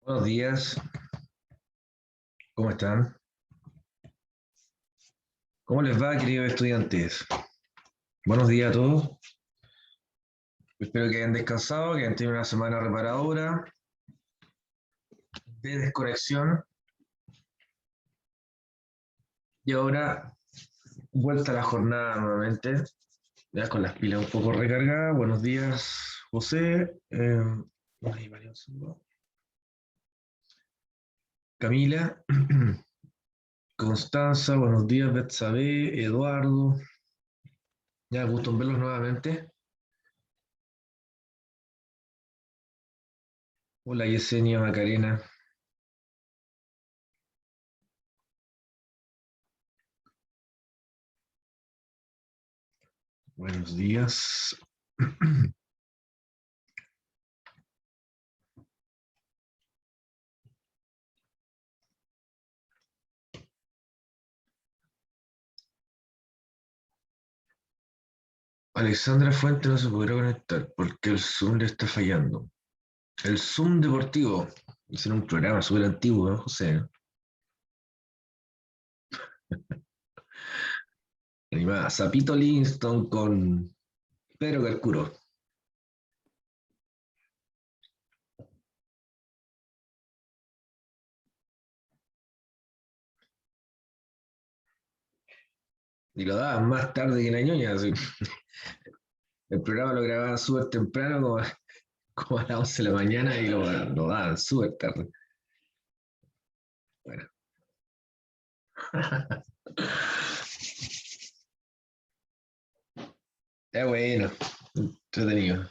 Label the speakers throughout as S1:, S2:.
S1: Buenos días, ¿cómo están? ¿Cómo les va, queridos estudiantes? Buenos días a todos. Espero que hayan descansado, que hayan tenido una semana reparadora, de desconexión. Y ahora, vuelta a la jornada nuevamente, ya con las pilas un poco recargadas. Buenos días, José. Ay, María Jesús. Camila. Constanza, buenos días, Betsabe, Eduardo. Ya, gusto en verlos nuevamente. Hola, Yesenia, Macarena. Buenos días. Alexandra Fuente no se podrá conectar porque el Zoom le está fallando. El Zoom deportivo. Ese era un programa súper antiguo, ¿no, José? Animada. Zapito Livingston con Pedro Carcuro. Y lo daban más tarde que la ñoña. Así. El programa lo grababan súper temprano, como a las 11 de la mañana, y lo daban súper tarde. Bueno. Es bueno, entretenido.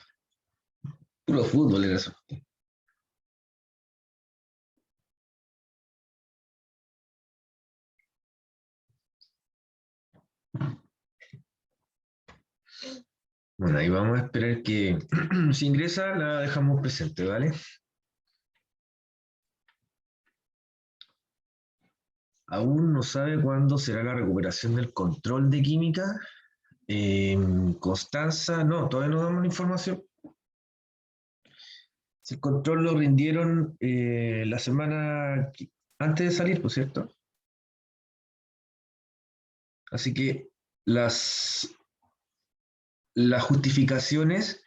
S1: Puro fútbol era eso. Bueno, ahí vamos a esperar que si ingresa la dejamos presente, ¿vale? Aún no sabe cuándo será la recuperación del control de química. Constanza, no, todavía no damos la información. Si el control lo rindieron la semana antes de salir, por cierto. Así que las, las justificaciones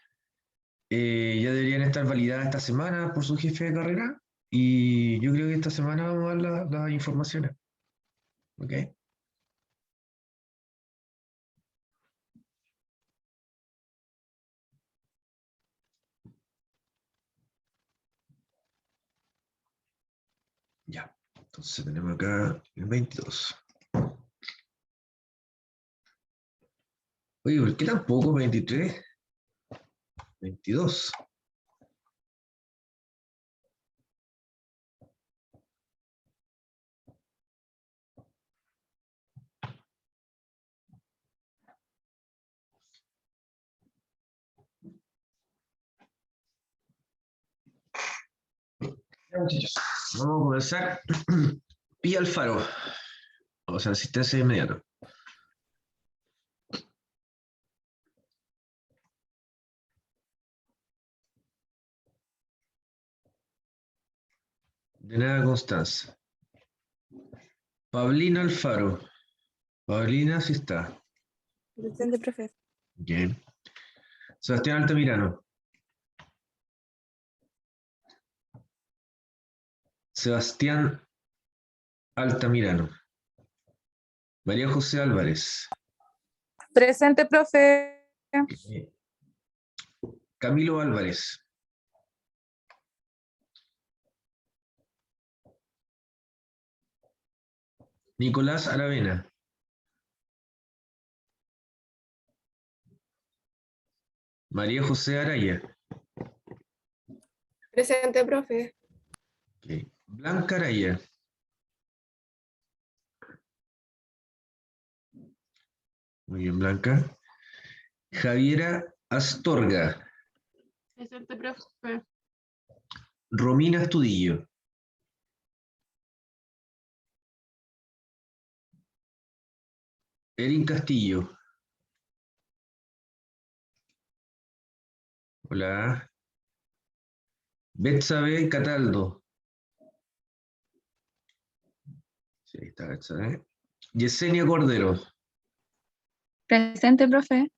S1: ya deberían estar validadas esta semana por su jefe de carrera. Y yo creo que esta semana vamos a dar las informaciones. ¿Ok? Ya. Entonces tenemos acá el 22. Oye, ¿por qué tampoco 23? 22. Ya, muchachos, vamos a comenzar. Pilla el faro. O sea, asistencia inmediata. De nada, Constanza. Paulina Alfaro. Paulina, sí está.
S2: Presente, profe.
S1: Bien. Sebastián Altamirano. Sebastián Altamirano. María José Álvarez.
S2: Presente, profe.
S1: Camilo Álvarez. Nicolás Aravena. María José Araya.
S2: Presente, profe.
S1: Okay. Blanca Araya. Muy bien, Blanca. Javiera Astorga.
S2: Presente, profe.
S1: Romina Astudillo. Erin Castillo. Hola. Betsabe Cataldo. Sí, ahí está, ¿sabes? Yesenia Cordero.
S2: Presente, profe.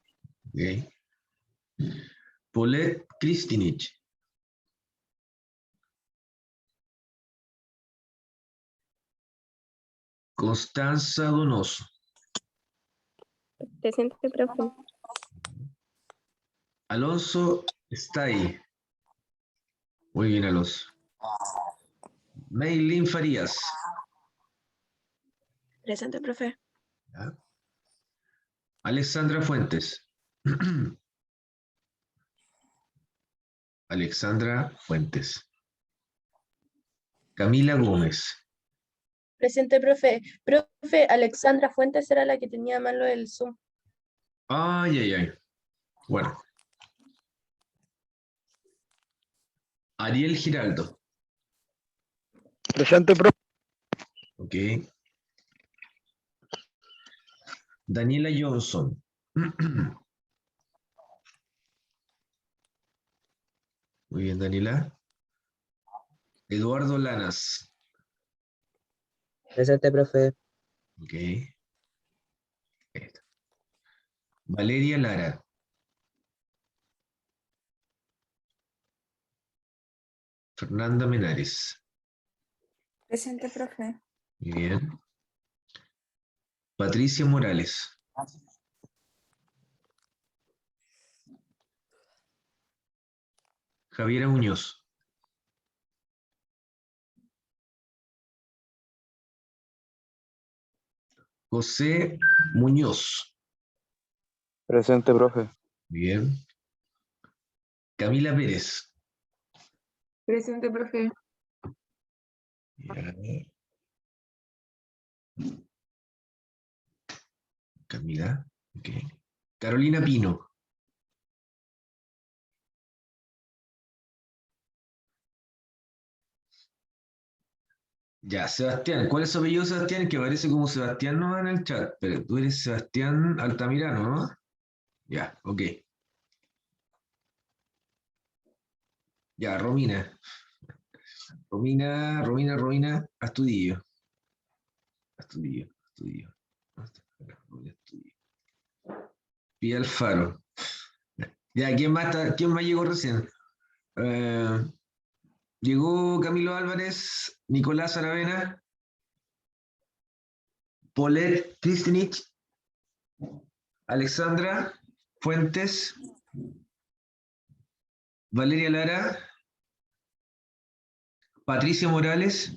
S1: Ok. Paulette Kristinich. Constanza Donoso.
S2: Presente, profe.
S1: Alonso Stay. Muy bien, Alonso. Maylin Farías.
S2: Presente, profe.
S1: ¿Ya? Alexandra Fuentes. Alexandra Fuentes. Camila Gómez.
S2: Presente, profe. Profe, Alexandra Fuentes era la que tenía malo el Zoom.
S1: Ay, ay, ay. Bueno. Ariel Giraldo.
S3: Presente, profe.
S1: Ok. Daniela Johnson. Muy bien, Daniela. Eduardo Lanas.
S3: Presente, profe.
S1: Ok. Ahí está. Valeria Lara. Fernanda Menares.
S2: Presente, profe.
S1: Muy bien. Patricia Morales. Javiera Muñoz. José Muñoz.
S3: Presente, profe.
S1: Bien. Camila Pérez.
S2: Presente, profe.
S1: Ya. Camila. Ok. Carolina Pino. Ya, Sebastián. ¿Cuál es su apellido, Sebastián? Que aparece como Sebastián no en el chat. Pero tú eres Sebastián Altamirano, ¿no? Ya, ok. Ya, Romina. Romina, Astudillo. Astudillo. Pía Alfaro. Ya, ¿quién más llegó recién? Eh, llegó Camilo Álvarez, Nicolás Aravena, Paulette Kristinich, Alexandra Fuentes, Valeria Lara, Patricia Morales,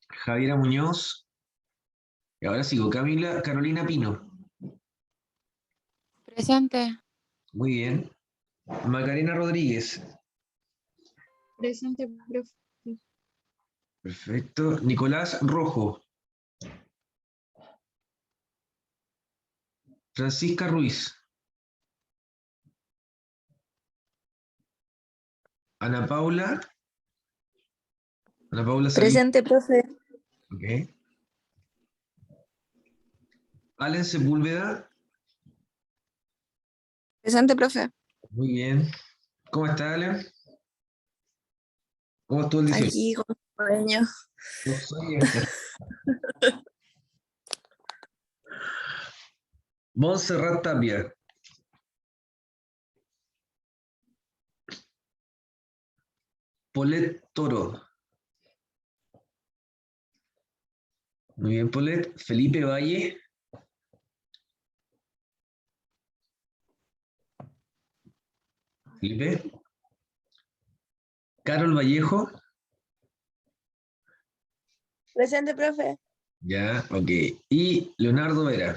S1: Javiera Muñoz, y ahora sigo, Carolina Pino.
S2: Presente.
S1: Muy bien. Macarena Rodríguez.
S2: Presente, profe.
S1: Perfecto. Nicolás Rojo. Francisca Ruiz. Ana Paula. Ana Paula Salí.
S2: Presente, profe.
S1: Ok. Allen Sepúlveda.
S2: Presente, profe.
S1: Muy bien. ¿Cómo está, Allen? ¿Cómo estuvo el 18?
S2: Aquí con sueño.
S1: No soy Montserrat Tapia. Paulette Toro. Muy bien, Paulette. Felipe Valle. Felipe. Carol Vallejo.
S2: Presente, profe.
S1: Ya, ok. Y Leonardo Vera.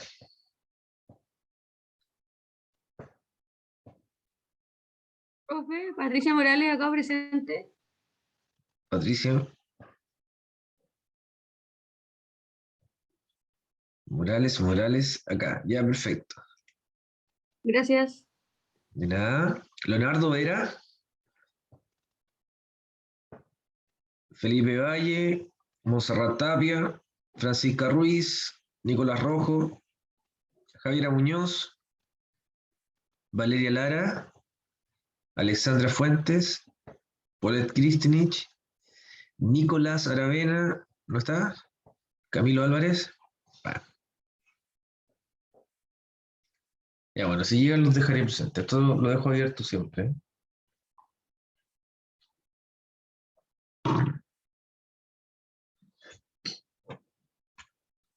S2: Profe, Patricia Morales acá presente.
S1: Patricia. Morales, acá. Ya, perfecto.
S2: Gracias.
S1: De nada. Leonardo Vera. Felipe Valle. Montserrat Tapia. Francisca Ruiz. Nicolás Rojo. Javiera Muñoz. Valeria Lara. Alexandra Fuentes. Paulette Kristinich. Nicolás Aravena. ¿No está? Camilo Álvarez. Ah, ya, bueno, si llegan los dejaré presentes. Esto lo dejo abierto siempre. ¿Eh?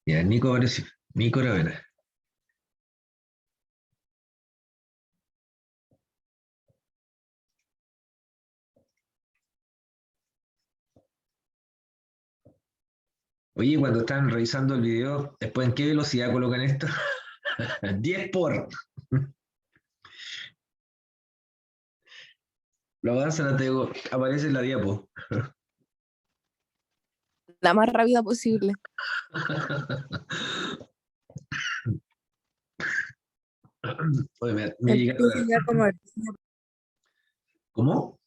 S1: Ya, Nico apareció. Nico Aravena. Oye, cuando están revisando el video, ¿después en qué velocidad colocan esto? 10 por. Lo avanzan hasta que aparece en la diapo.
S4: La más rápida posible.
S1: Oye, me llega
S4: Empieza ya como ardilla.
S1: ¿Cómo?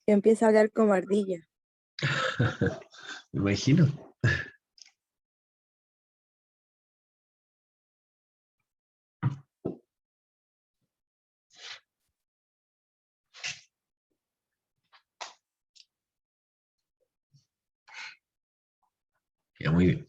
S4: Que empieza a hablar como ardilla.
S1: Me imagino. Ya, muy bien.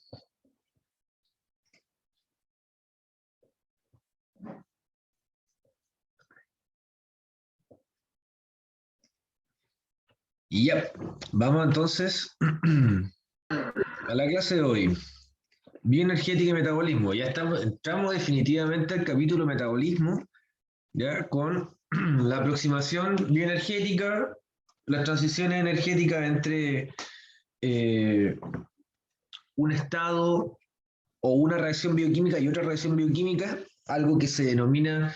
S1: Y ya, vamos entonces a la clase de hoy. Bioenergética y metabolismo. Ya entramos definitivamente al capítulo metabolismo, ya con la aproximación bioenergética, las transiciones energéticas entre un estado o una reacción bioquímica y otra reacción bioquímica, algo que se denomina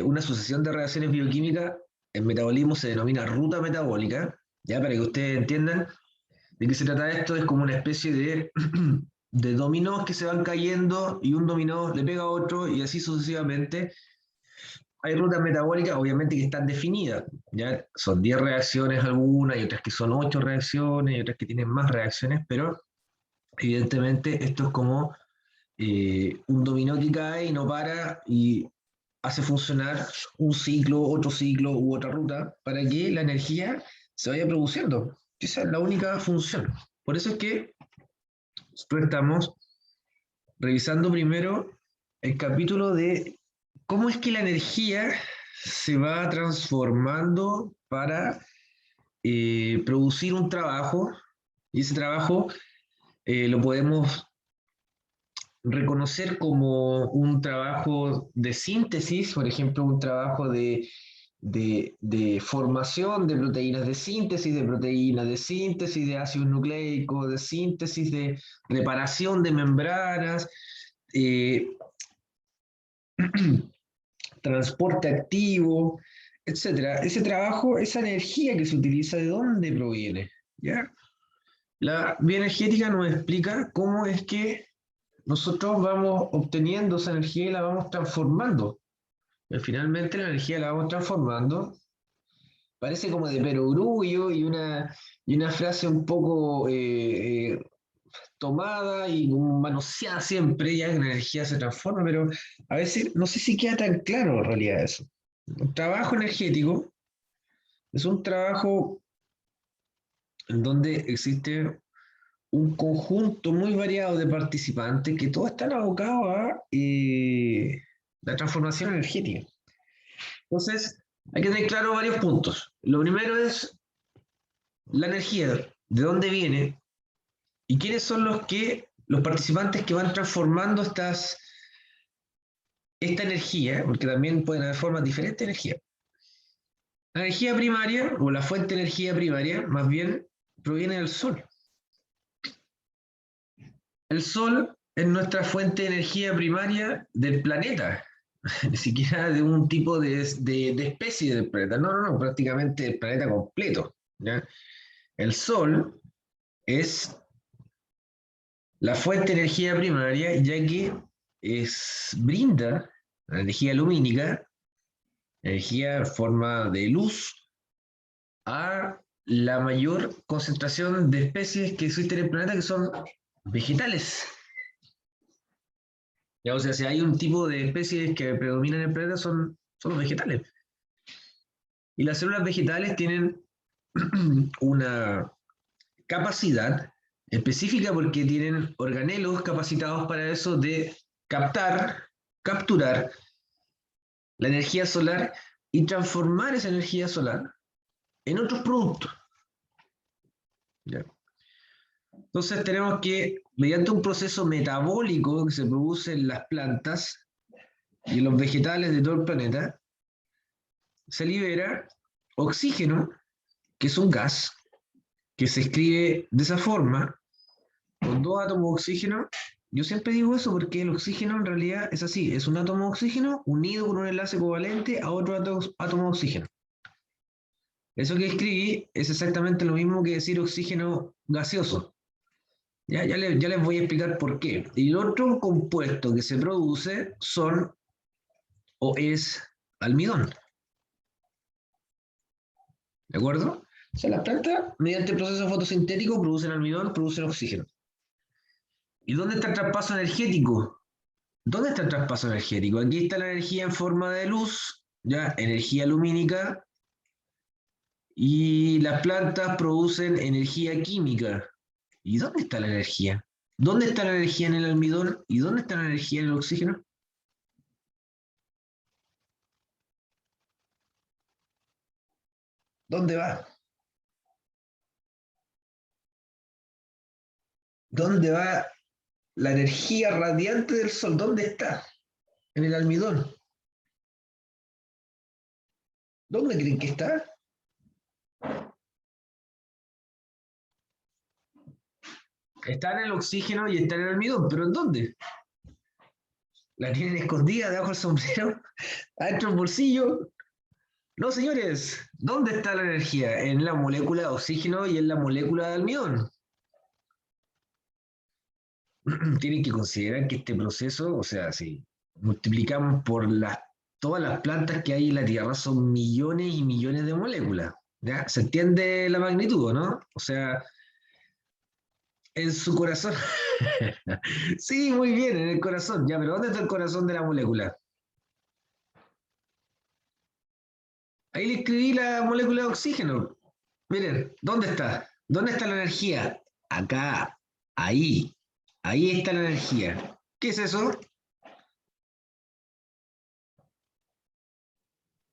S1: una sucesión de reacciones bioquímicas, en metabolismo se denomina ruta metabólica, ya para que ustedes entiendan de qué se trata esto, es como una especie de dominós que se van cayendo y un dominó le pega a otro y así sucesivamente. Hay rutas metabólicas, obviamente, que están definidas, ¿ya? Son 10 reacciones algunas, y otras que son 8 reacciones, y otras que tienen más reacciones, pero evidentemente esto es como un dominó que cae y no para y hace funcionar un ciclo, otro ciclo u otra ruta para que la energía se vaya produciendo. Esa es la única función. Por eso es que nosotros estamos revisando primero el capítulo de cómo es que la energía se va transformando para producir un trabajo, y ese trabajo lo podemos reconocer como un trabajo de síntesis, por ejemplo, un trabajo de formación de proteínas, de proteínas, de síntesis de ácidos nucleicos, de síntesis de reparación de membranas, eh, transporte activo, etcétera. Ese trabajo, esa energía que se utiliza, ¿de dónde proviene? ¿Ya? La bioenergética nos explica cómo es que nosotros vamos obteniendo esa energía y la vamos transformando. Finalmente la energía la vamos transformando. Parece como de perogrullo y una frase un poco tomada y manoseada siempre, ya que la energía se transforma, pero a veces no sé si queda tan claro en realidad eso. Un trabajo energético es un trabajo en donde existe un conjunto muy variado de participantes que todos están abocados a la transformación energética. Entonces, hay que tener claro varios puntos. Lo primero es la energía, de dónde viene y quiénes son los participantes que van transformando esta energía, porque también pueden haber formas diferentes de energía. La energía primaria, o la fuente de energía primaria, más bien, proviene del Sol. El Sol es nuestra fuente de energía primaria del planeta, ni siquiera de un tipo de especie del planeta, no, prácticamente del planeta completo. ¿Ya? El Sol es la fuente de energía primaria, ya que brinda la energía lumínica, energía en forma de luz, a la mayor concentración de especies que existen en el planeta, que son vegetales. Ya, o sea, si hay un tipo de especies que predominan en el planeta, son los vegetales. Y las células vegetales tienen una capacidad Específica porque tienen organelos capacitados para eso de capturar la energía solar y transformar esa energía solar en otros productos. ¿Ya? Entonces tenemos que, mediante un proceso metabólico que se produce en las plantas y en los vegetales de todo el planeta, se libera oxígeno, que es un gas, que se escribe de esa forma, con 2 átomos de oxígeno. Yo siempre digo eso porque el oxígeno en realidad es así, es un átomo de oxígeno unido con un enlace covalente a otro átomo de oxígeno. Eso que escribí es exactamente lo mismo que decir oxígeno gaseoso. Ya les voy a explicar por qué. Y el otro compuesto que se produce son o es almidón. ¿De acuerdo? O sea, las plantas, mediante el proceso fotosintético, producen almidón, producen oxígeno. ¿Y dónde está el traspaso energético? ¿Dónde está el traspaso energético? Aquí está la energía en forma de luz, ya, energía lumínica, y las plantas producen energía química. ¿Y dónde está la energía? ¿Dónde está la energía en el almidón? ¿Y dónde está la energía en el oxígeno? ¿Dónde va? ¿Dónde va la energía radiante del sol? ¿Dónde está? En el almidón. ¿Dónde creen que está? Está en el oxígeno y está en el almidón, pero ¿en dónde? ¿La tienen escondida debajo del sombrero? ¿Adentro del bolsillo? No, señores. ¿Dónde está la energía? En la molécula de oxígeno y en la molécula de almidón. Tienen que considerar que este proceso, o sea, si multiplicamos por todas las plantas que hay en la Tierra, son millones y millones de moléculas. ¿Ya? ¿Se entiende la magnitud, no? O sea, en su corazón. Sí, muy bien, en el corazón. Ya, pero ¿dónde está el corazón de la molécula? Ahí le escribí la molécula de oxígeno. Miren, ¿dónde está? ¿Dónde está la energía? Acá, ahí. Ahí está la energía. ¿Qué es eso?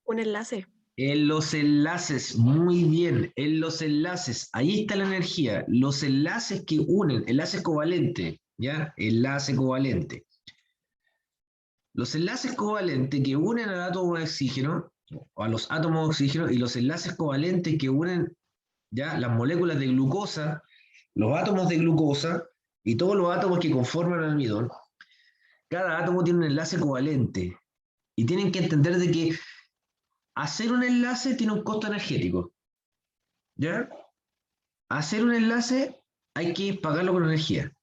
S5: Un enlace.
S1: En los enlaces, muy bien, en los enlaces, ahí está la energía, los enlaces que unen, enlaces covalentes, ¿ya? Enlace covalente. Los enlaces covalentes que unen al átomo de oxígeno, o a los átomos de oxígeno, y los enlaces covalentes que unen, ¿ya? Las moléculas de glucosa, los átomos de glucosa, y todos los átomos que conforman el almidón, cada átomo tiene un enlace covalente, y tienen que entender de que hacer un enlace tiene un costo energético. ¿Ya? Hacer un enlace hay que pagarlo con energía.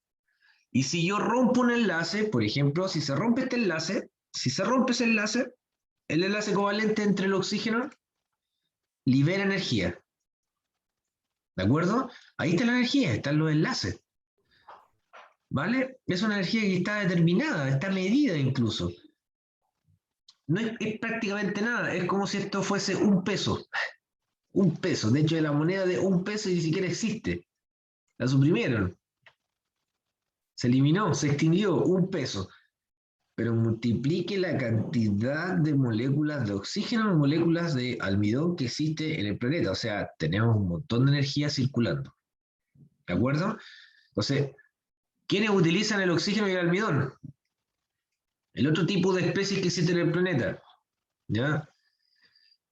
S1: Y si yo rompo un enlace, por ejemplo, si se rompe este enlace, si se rompe ese enlace, el enlace covalente entre el oxígeno libera energía. ¿De acuerdo? Ahí está la energía, están los enlaces. ¿Vale? Es una energía que está determinada, está medida incluso. No es prácticamente nada, es como si esto fuese un peso. Un peso. De hecho, la moneda de un peso ni siquiera existe. La suprimieron. Se eliminó, se extinguió, un peso. Pero multiplique la cantidad de moléculas de oxígeno y moléculas de almidón que existe en el planeta. O sea, tenemos un montón de energía circulando. ¿De acuerdo? Entonces, ¿quiénes utilizan el oxígeno y el almidón? El otro tipo de especies que existen en el planeta. ¿Ya?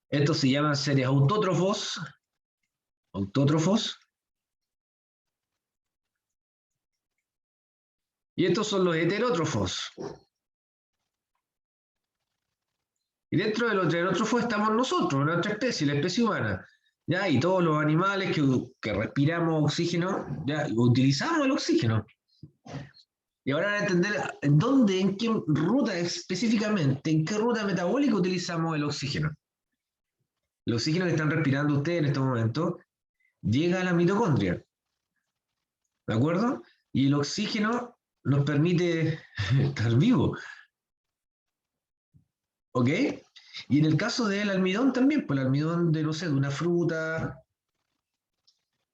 S1: Estos se llaman seres autótrofos. Autótrofos. Y estos son los heterótrofos. Y dentro de los heterótrofos estamos nosotros, nuestra especie, la especie humana. ¿Ya? Y todos los animales que respiramos oxígeno, ¿ya? Utilizamos el oxígeno. Y ahora van a entender en dónde, en qué ruta específicamente, en qué ruta metabólica utilizamos el oxígeno. El oxígeno que están respirando ustedes en estos momentos llega a la mitocondria. ¿De acuerdo? Y el oxígeno nos permite estar vivos. ¿Ok? Y en el caso del almidón también, pues el almidón de, no sé, de una fruta,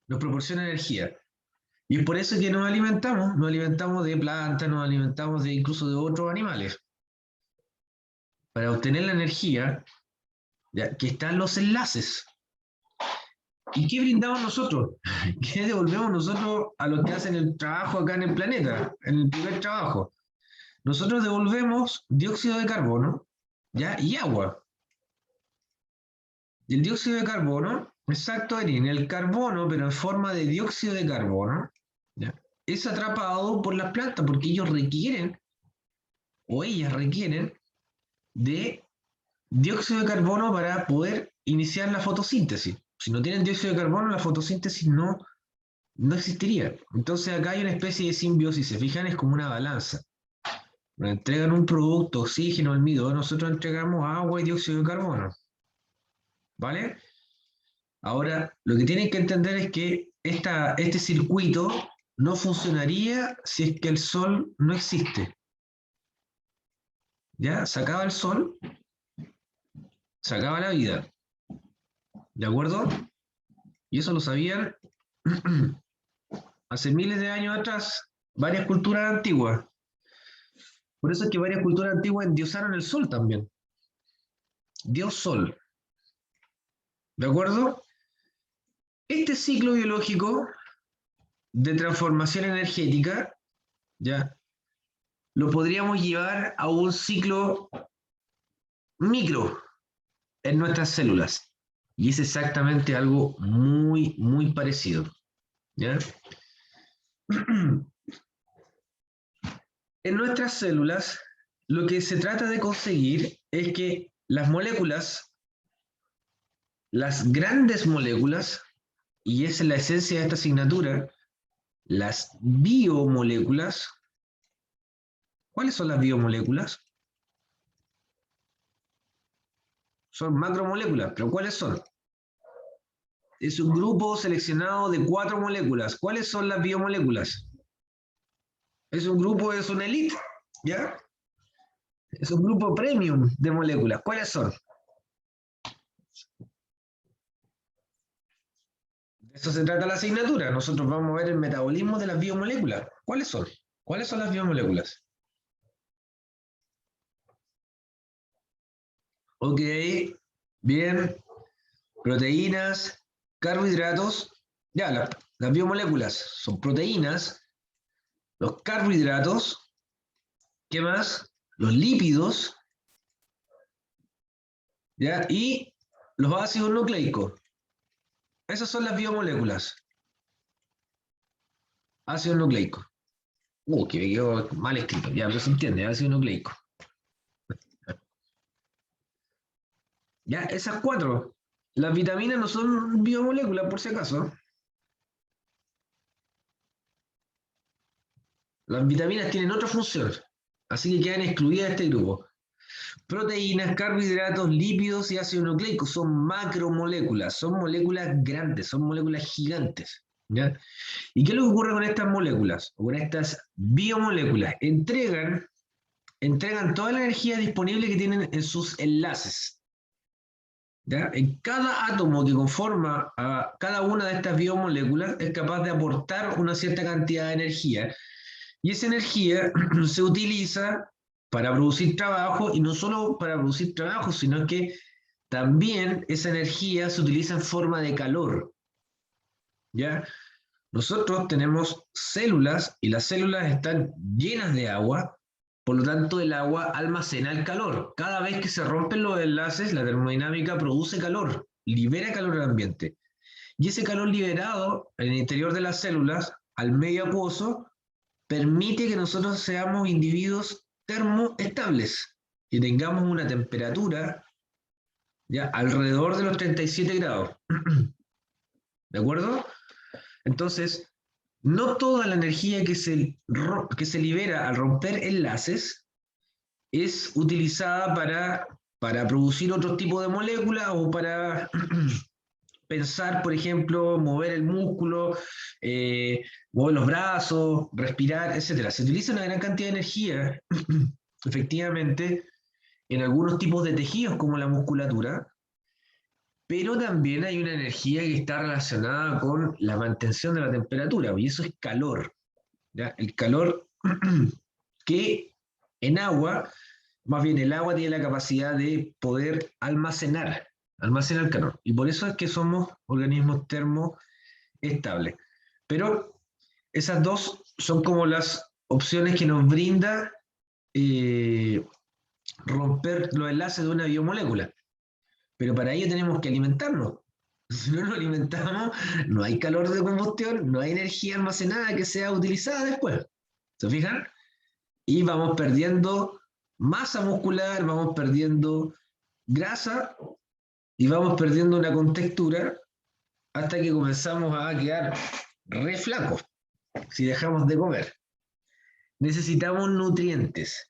S1: nos proporciona energía. Y es por eso que nos alimentamos de plantas, nos alimentamos de incluso de otros animales. Para obtener la energía, ¿ya? Que están los enlaces. ¿Y qué brindamos nosotros? ¿Qué devolvemos nosotros a los que hacen el trabajo acá en el planeta, en el primer trabajo? Nosotros devolvemos dióxido de carbono, ¿ya? Y agua. Y el dióxido de carbono, exacto, Erin, el carbono, pero en forma de dióxido de carbono, ¿ya? Es atrapado por las plantas porque ellos requieren, o ellas requieren, de dióxido de carbono para poder iniciar la fotosíntesis. Si no tienen dióxido de carbono, la fotosíntesis no existiría. Entonces acá hay una especie de simbiosis, si se fijan, es como una balanza. Nos entregan un producto, oxígeno, almidón, nosotros entregamos agua y dióxido de carbono. ¿Vale? Ahora, lo que tienen que entender es que este circuito no funcionaría si es que el Sol no existe. ¿Ya? Se acaba el Sol, se acaba la vida. ¿De acuerdo? Y eso lo sabían hace miles de años atrás varias culturas antiguas. Por eso es que varias culturas antiguas endiosaron el Sol también. Dios Sol. ¿De acuerdo? Este ciclo biológico de transformación energética, ¿ya? Lo podríamos llevar a un ciclo micro en nuestras células. Y es exactamente algo muy, muy parecido. ¿Ya? En nuestras células, lo que se trata de conseguir es que las moléculas, las grandes moléculas, y esa es la esencia de esta asignatura, las biomoléculas. ¿Cuáles son las biomoléculas? Son macromoléculas, pero ¿cuáles son? Es un grupo seleccionado de 4 moléculas. ¿Cuáles son las biomoléculas? Es un grupo, es una elite, ¿ya? Es un grupo premium de moléculas. ¿Cuáles son? De eso se trata la asignatura. Nosotros vamos a ver el metabolismo de las biomoléculas. ¿Cuáles son? ¿Cuáles son las biomoléculas? Ok, bien. Proteínas, carbohidratos. Ya, las biomoléculas son proteínas, los carbohidratos, ¿qué más? Los lípidos, ¿ya? Y los ácidos nucleicos. Esas son las biomoléculas. Ácido nucleico. Que me quedó mal escrito. Ya, pero se entiende, ácido nucleico. Ya, esas 4. Las vitaminas no son biomoléculas, por si acaso. Las vitaminas tienen otra función, así que quedan excluidas de este grupo. Proteínas, carbohidratos, lípidos y ácido nucleico son macromoléculas, son moléculas grandes, son moléculas gigantes. ¿Ya? ¿Y qué es lo que ocurre con estas moléculas? O con estas biomoléculas? Entregan toda la energía disponible que tienen en sus enlaces. ¿Ya? En cada átomo que conforma a cada una de estas biomoléculas es capaz de aportar una cierta cantidad de energía. Y esa energía se utiliza para producir trabajo, y no solo para producir trabajo, sino que también esa energía se utiliza en forma de calor. ¿Ya? Nosotros tenemos células y las células están llenas de agua, por lo tanto el agua almacena el calor. Cada vez que se rompen los enlaces, la termodinámica produce calor, libera calor al ambiente. Y ese calor liberado en el interior de las células, al medio acuoso, permite que nosotros seamos individuos termoestables y tengamos una temperatura ya alrededor de los 37 grados. ¿De acuerdo? Entonces, no toda la energía que se libera al romper enlaces es utilizada para producir otro tipo de moléculas o para pensar, por ejemplo, mover el músculo, mover los brazos, respirar, etc. Se utiliza una gran cantidad de energía, efectivamente, en algunos tipos de tejidos como la musculatura, pero también hay una energía que está relacionada con la mantención de la temperatura, y eso es calor. ¿Ya? El calor que en agua, más bien el agua tiene la capacidad de poder almacenar calor. Y por eso es que somos organismos termoestables. Pero esas dos son como las opciones que nos brinda romper los enlaces de una biomolécula. Pero para ello tenemos que alimentarnos. Si no nos alimentamos, no hay calor de combustión, no hay energía almacenada que sea utilizada después. ¿Se fijan? Y vamos perdiendo masa muscular, vamos perdiendo grasa y vamos perdiendo una contextura hasta que comenzamos a quedar re flacos si dejamos de comer. Necesitamos nutrientes.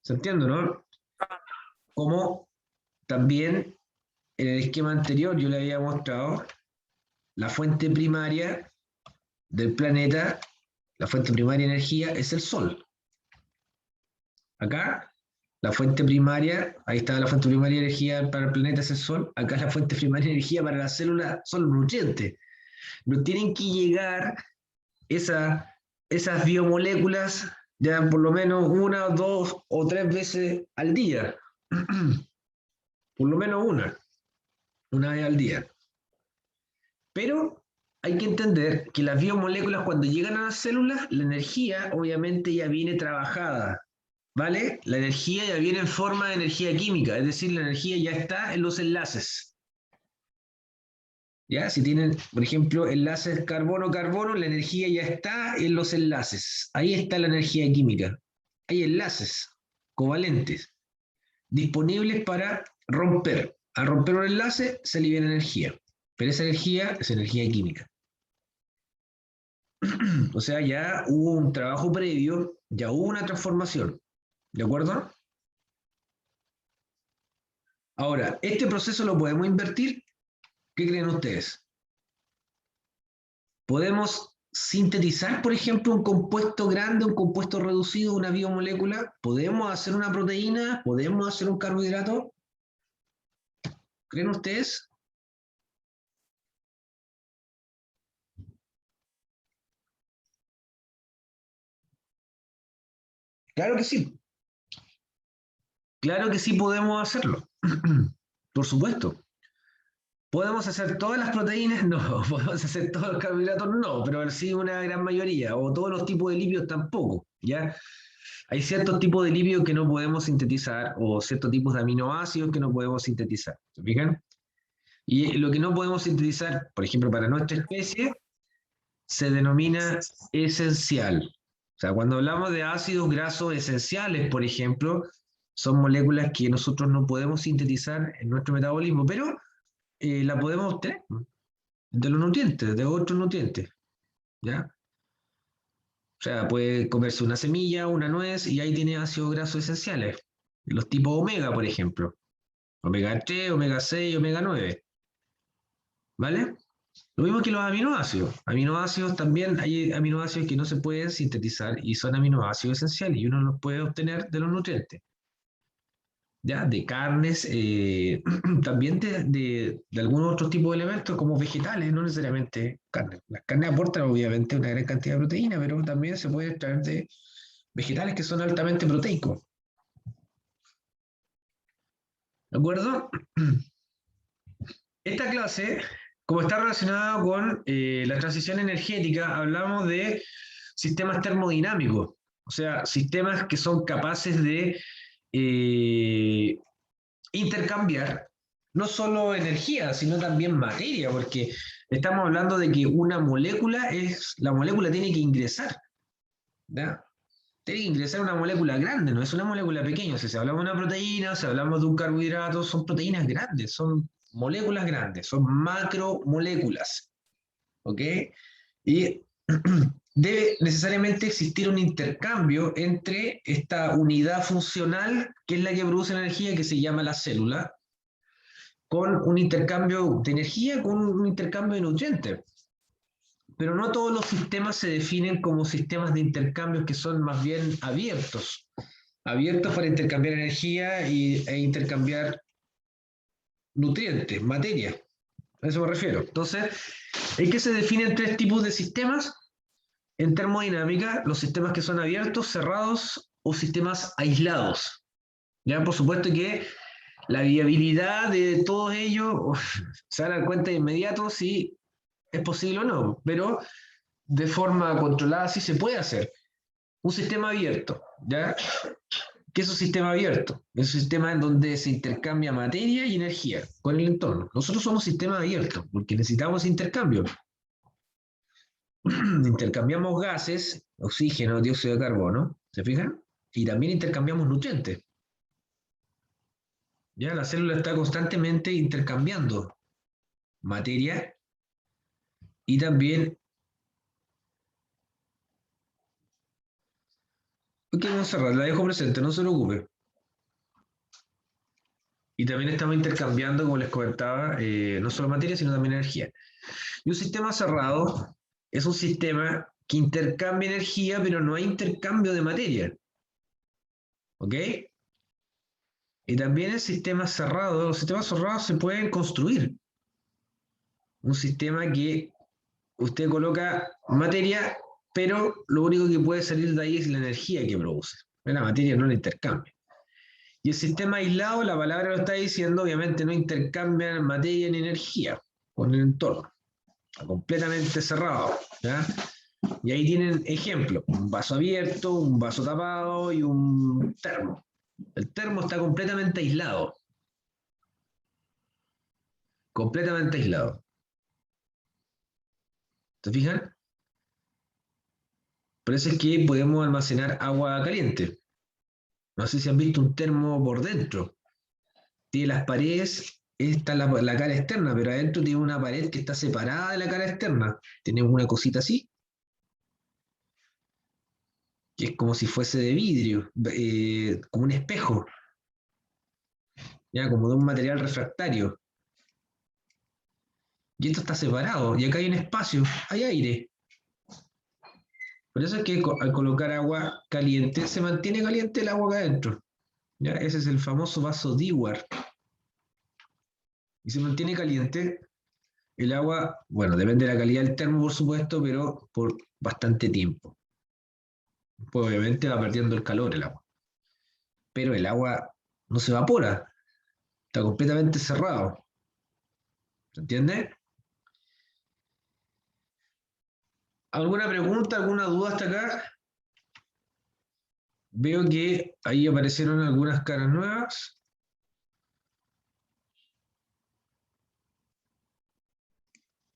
S1: ¿Se entiende, no? Como también en el esquema anterior yo le había mostrado la fuente primaria del planeta, la fuente primaria de energía es el Sol. Acá, la fuente primaria, ahí está la fuente primaria de energía para el planeta es el Sol. Acá la fuente primaria de energía para la célula son los nutrientes. Nos tienen que llegar esas biomoléculas ya por lo menos 1, 2 o 3 veces al día. Por lo menos una vez al día. Pero hay que entender que las biomoléculas cuando llegan a las células, la energía obviamente ya viene trabajada, ¿vale? La energía ya viene en forma de energía química, es decir, la energía ya está en los enlaces. ¿Ya? Si tienen, por ejemplo, enlaces carbono-carbono, la energía ya está en los enlaces. Ahí está la energía química. Hay enlaces covalentes disponibles para romper. Al romper un enlace se libera energía, pero esa energía es energía química. O sea, ya hubo un trabajo previo, ya hubo una transformación. ¿De acuerdo? Ahora, ¿este proceso lo podemos invertir? ¿Qué creen ustedes? ¿Podemos sintetizar, por ejemplo, un compuesto grande, un compuesto reducido, una biomolécula? ¿Podemos hacer una proteína? ¿Podemos hacer un carbohidrato? ¿Creen ustedes? Claro que sí. Claro que sí podemos hacerlo. Por supuesto. ¿Podemos hacer todas las proteínas? No. ¿Podemos hacer todos los carbohidratos? No, pero sí una gran mayoría. O todos los tipos de lípidos tampoco. ¿Ya? Hay ciertos tipos de lípidos que no podemos sintetizar o ciertos tipos de aminoácidos que no podemos sintetizar. ¿Se fijan? Y lo que no podemos sintetizar, por ejemplo, para nuestra especie, se denomina esencial. O sea, cuando hablamos de ácidos grasos esenciales, por ejemplo, son moléculas que nosotros no podemos sintetizar en nuestro metabolismo, pero la podemos obtener de los nutrientes, de otros nutrientes. ¿Ya? O sea, puede comerse una semilla, una nuez, y ahí tiene ácidos grasos esenciales. Los tipos omega, por ejemplo. Omega 3, omega 6, omega 9. ¿Vale? Lo mismo que los aminoácidos. Aminoácidos también, hay aminoácidos que no se pueden sintetizar y son aminoácidos esenciales y uno los puede obtener de los nutrientes. ¿Ya? De carnes, también de algunos otros tipos de elementos como vegetales, no necesariamente carnes. Las carnes aportan obviamente una gran cantidad de proteína, pero también se puede extraer de vegetales que son altamente proteicos. ¿De acuerdo? Esta clase, como está relacionada con la transición energética, hablamos de sistemas termodinámicos, o sea, sistemas que son capaces de intercambiar no solo energía, sino también materia, porque estamos hablando de que una molécula la molécula tiene que ingresar, ¿ya? Tiene que ingresar una molécula grande, no es una molécula pequeña. O sea, si hablamos de una proteína, si hablamos de un carbohidrato, son proteínas grandes, son moléculas grandes, son macromoléculas. ¿Ok? Y debe necesariamente existir un intercambio entre esta unidad funcional, que es la que produce la energía, que se llama la célula, con un intercambio de energía, con un intercambio de nutrientes. Pero no todos los sistemas se definen como sistemas de intercambios que son más bien abiertos. Abiertos para intercambiar energía e intercambiar nutrientes, materia. A eso me refiero. Entonces, es que se definen tres tipos de sistemas en termodinámica: los sistemas que son abiertos, cerrados o sistemas aislados. Ya, por supuesto que la viabilidad de todos ellos se van a dar cuenta de inmediato si es posible o no, pero de forma controlada sí se puede hacer. Un sistema abierto, ¿ya? ¿Qué es un sistema abierto? Es un sistema en donde se intercambia materia y energía con el entorno. Nosotros somos sistemas abiertos porque necesitamos intercambio. Intercambiamos gases, oxígeno, dióxido de carbono, ¿se fijan? Y también intercambiamos nutrientes. ¿Ya? La célula está constantemente intercambiando materia y también... Ok, vamos a cerrar, la dejo presente, no se preocupe. Y también estamos intercambiando, como les comentaba, no solo materia, sino también energía. Y un sistema cerrado es un sistema que intercambia energía, pero no hay intercambio de materia. ¿Ok? Y también en sistemas cerrados, los sistemas cerrados se pueden construir. Un sistema que usted coloca materia, pero lo único que puede salir de ahí es la energía que produce. La materia no la intercambia. Y el sistema aislado, la palabra lo está diciendo, obviamente no intercambian materia ni energía con el entorno. Está completamente cerrado. ¿Ya? Y ahí tienen ejemplos: un vaso abierto, un vaso tapado y un termo. El termo está completamente aislado. Completamente aislado. ¿Se fijan? Por eso es que podemos almacenar agua caliente. No sé si han visto un termo por dentro. Tiene las paredes, está la cara externa, pero adentro tiene una pared que está separada de la cara externa. Tiene una cosita así, que es como si fuese de vidrio, como un espejo, ya como de un material refractario. Y esto está separado, y acá hay un espacio, hay aire. Por eso es que al colocar agua caliente, se mantiene caliente el agua acá adentro. ¿Ya? Ese es el famoso vaso Dewar. Y se mantiene caliente el agua, bueno, depende de la calidad del termo, por supuesto, pero por bastante tiempo. Pues obviamente va perdiendo el calor el agua. Pero el agua no se evapora, está completamente cerrado. ¿Se entiende? ¿Alguna pregunta, alguna duda hasta acá? Veo que ahí aparecieron algunas caras nuevas.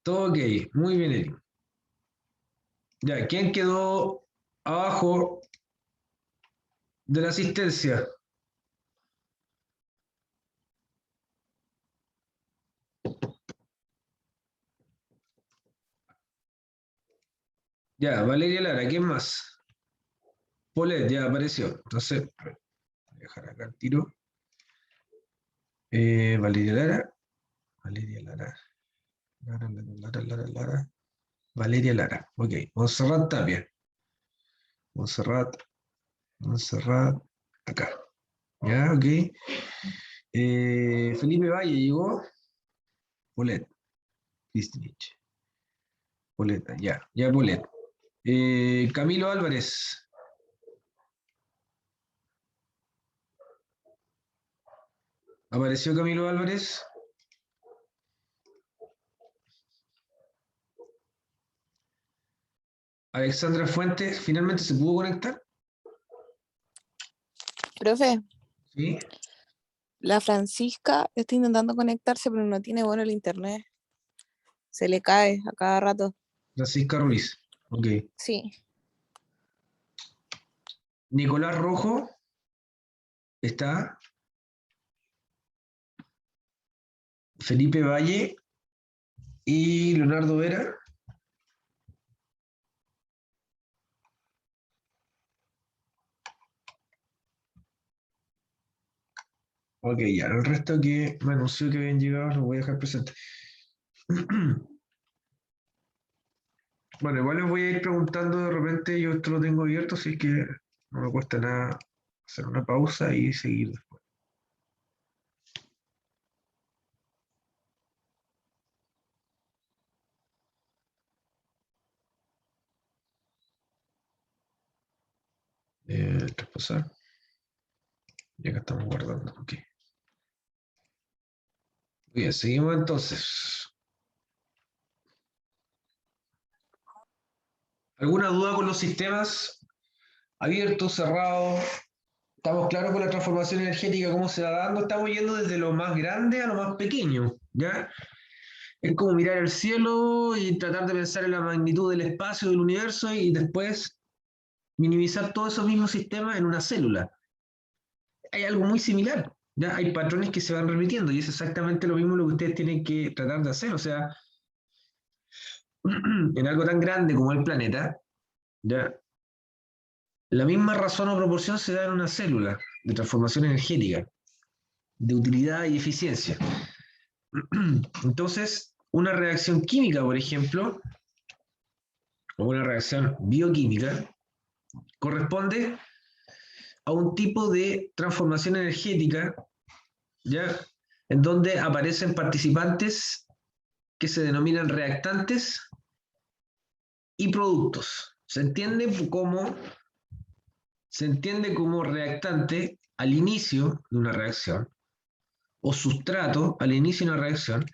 S1: Todo ok, muy bien, Eric. Ya, ¿quién quedó abajo de la asistencia? Ya, Valeria Lara, ¿quién más? Polet, ya apareció. Entonces, a ver, voy a dejar acá el tiro. Valeria Lara. Valeria Lara. Lara. Valeria Lara. Ok. Montserrat Tapia. Montserrat. Acá. Ya, ok. Felipe Valle llegó. Polet. Cristinich. Poleta, ya. Ya, Polet. Camilo Álvarez. ¿Apareció Camilo Álvarez? Alexandra Fuentes, ¿finalmente se pudo conectar?
S4: Profe,
S1: Sí.
S4: la Francisca está intentando conectarse, pero no tiene bueno el internet. Se le cae a cada rato.
S1: Francisca Ruiz. Ok.
S4: Sí.
S1: Nicolás Rojo. Está. Felipe Valle. Y Leonardo Vera. Ok, ya. El resto que me anunció que habían llegado los voy a dejar presente. Bueno, igual les voy a ir preguntando de repente, yo esto lo tengo abierto, así que no me cuesta nada hacer una pausa y seguir después. Traspasar. Y acá estamos guardando. Ok. Bien, seguimos entonces. ¿Alguna duda con los sistemas abiertos, cerrados? ¿Estamos claros con la transformación energética, cómo se va dando? Estamos yendo desde lo más grande a lo más pequeño, ¿ya? Es como mirar el cielo y tratar de pensar en la magnitud del espacio, del universo, y después minimizar todos esos mismos sistemas en una célula. Hay algo muy similar, ¿ya? Hay patrones que se van repitiendo y es exactamente lo mismo lo que ustedes tienen que tratar de hacer. O sea, en algo tan grande como el planeta, ¿ya? La misma razón o proporción se da en una célula de transformación energética, de utilidad y eficiencia. Entonces, una reacción química, por ejemplo, o una reacción bioquímica, corresponde a un tipo de transformación energética, ¿ya? En donde aparecen participantes que se denominan reactantes y productos. Se entiende como reactante al inicio de una reacción o sustrato al inicio de una reacción,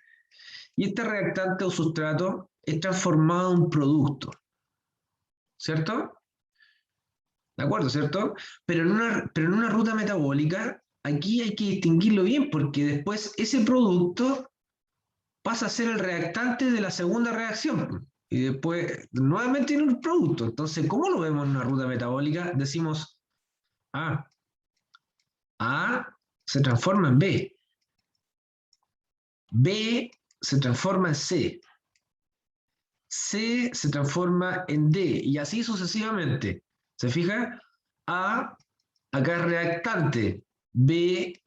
S1: y este reactante o sustrato es transformado en un producto, ¿cierto? ¿De acuerdo, cierto? Pero en una ruta metabólica, aquí hay que distinguirlo bien, porque después ese producto pasa a ser el reactante de la segunda reacción. Y después, nuevamente tiene un producto. Entonces, ¿cómo lo vemos en una ruta metabólica? Decimos, A se transforma en B. B se transforma en C. C se transforma en D. Y así sucesivamente. ¿Se fija? A, acá es reactante. B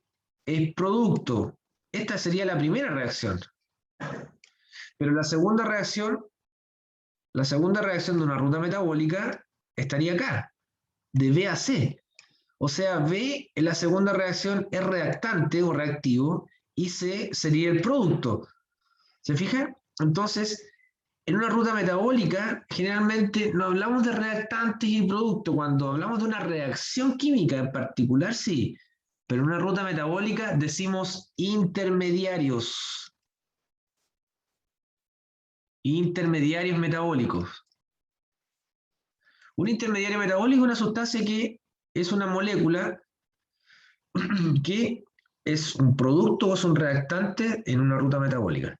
S1: es producto. Esta sería la primera reacción. Pero la segunda reacción de una ruta metabólica estaría acá, de B a C. O sea, B en la segunda reacción es reactante o reactivo y C sería el producto. ¿Se fijan? Entonces, en una ruta metabólica, generalmente no hablamos de reactantes y productos. Cuando hablamos de una reacción química en particular, sí. Pero en una ruta metabólica decimos intermediarios. Intermediarios metabólicos. Un intermediario metabólico es una sustancia que es una molécula que es un producto o es un reactante en una ruta metabólica.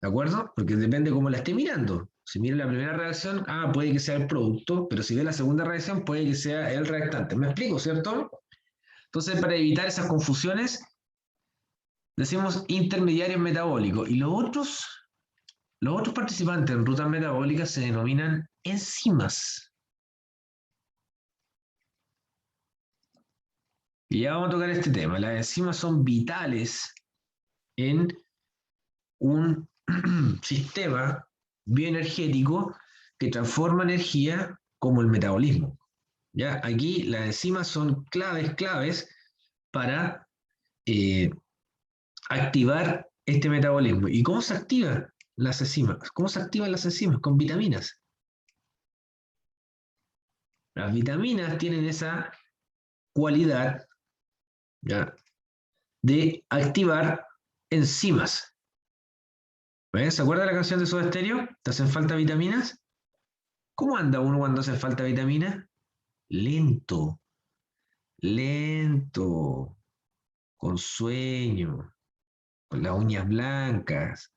S1: ¿De acuerdo? Porque depende cómo la esté mirando. Si mira la primera reacción, puede que sea el producto, pero si ve la segunda reacción, puede que sea el reactante. ¿Me explico, cierto? Entonces, para evitar esas confusiones, decimos intermediarios metabólicos. Y los otros participantes en rutas metabólicas se denominan enzimas. Y ya vamos a tocar este tema. Las enzimas son vitales en un sistema bioenergético que transforma energía como el metabolismo. ¿Ya? Aquí las enzimas son claves para activar este metabolismo. ¿Y cómo se activan las enzimas? ¿Cómo se activan las enzimas? Con vitaminas. Las vitaminas tienen esa cualidad, ¿ya?, de activar enzimas. ¿Ven? ¿Se acuerda de la canción de Soda Stereo? ¿Te hacen falta vitaminas? ¿Cómo anda uno cuando hace falta vitaminas? Lento, lento, con sueño, con las uñas blancas,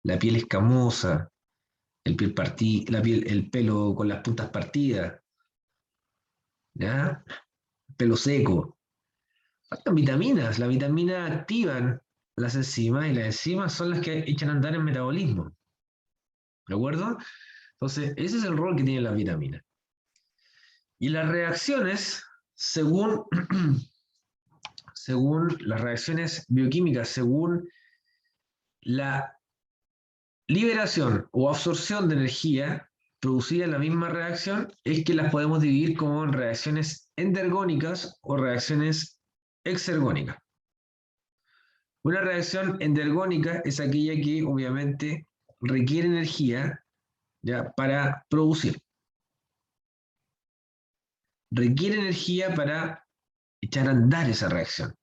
S1: la piel escamosa, el pelo con las puntas partidas, ¿ya? Pelo seco. Faltan vitaminas, las vitaminas activan las enzimas y las enzimas son las que echan a andar el metabolismo. ¿De acuerdo? Entonces, ese es el rol que tienen las vitaminas. Y las reacciones, según las reacciones bioquímicas, según la liberación o absorción de energía producida en la misma reacción, es que las podemos dividir como en reacciones endergónicas o reacciones exergónicas. Una reacción endergónica es aquella que obviamente requiere energía, ¿ya?, para producir. requiere energía para echar a andar esa reacción.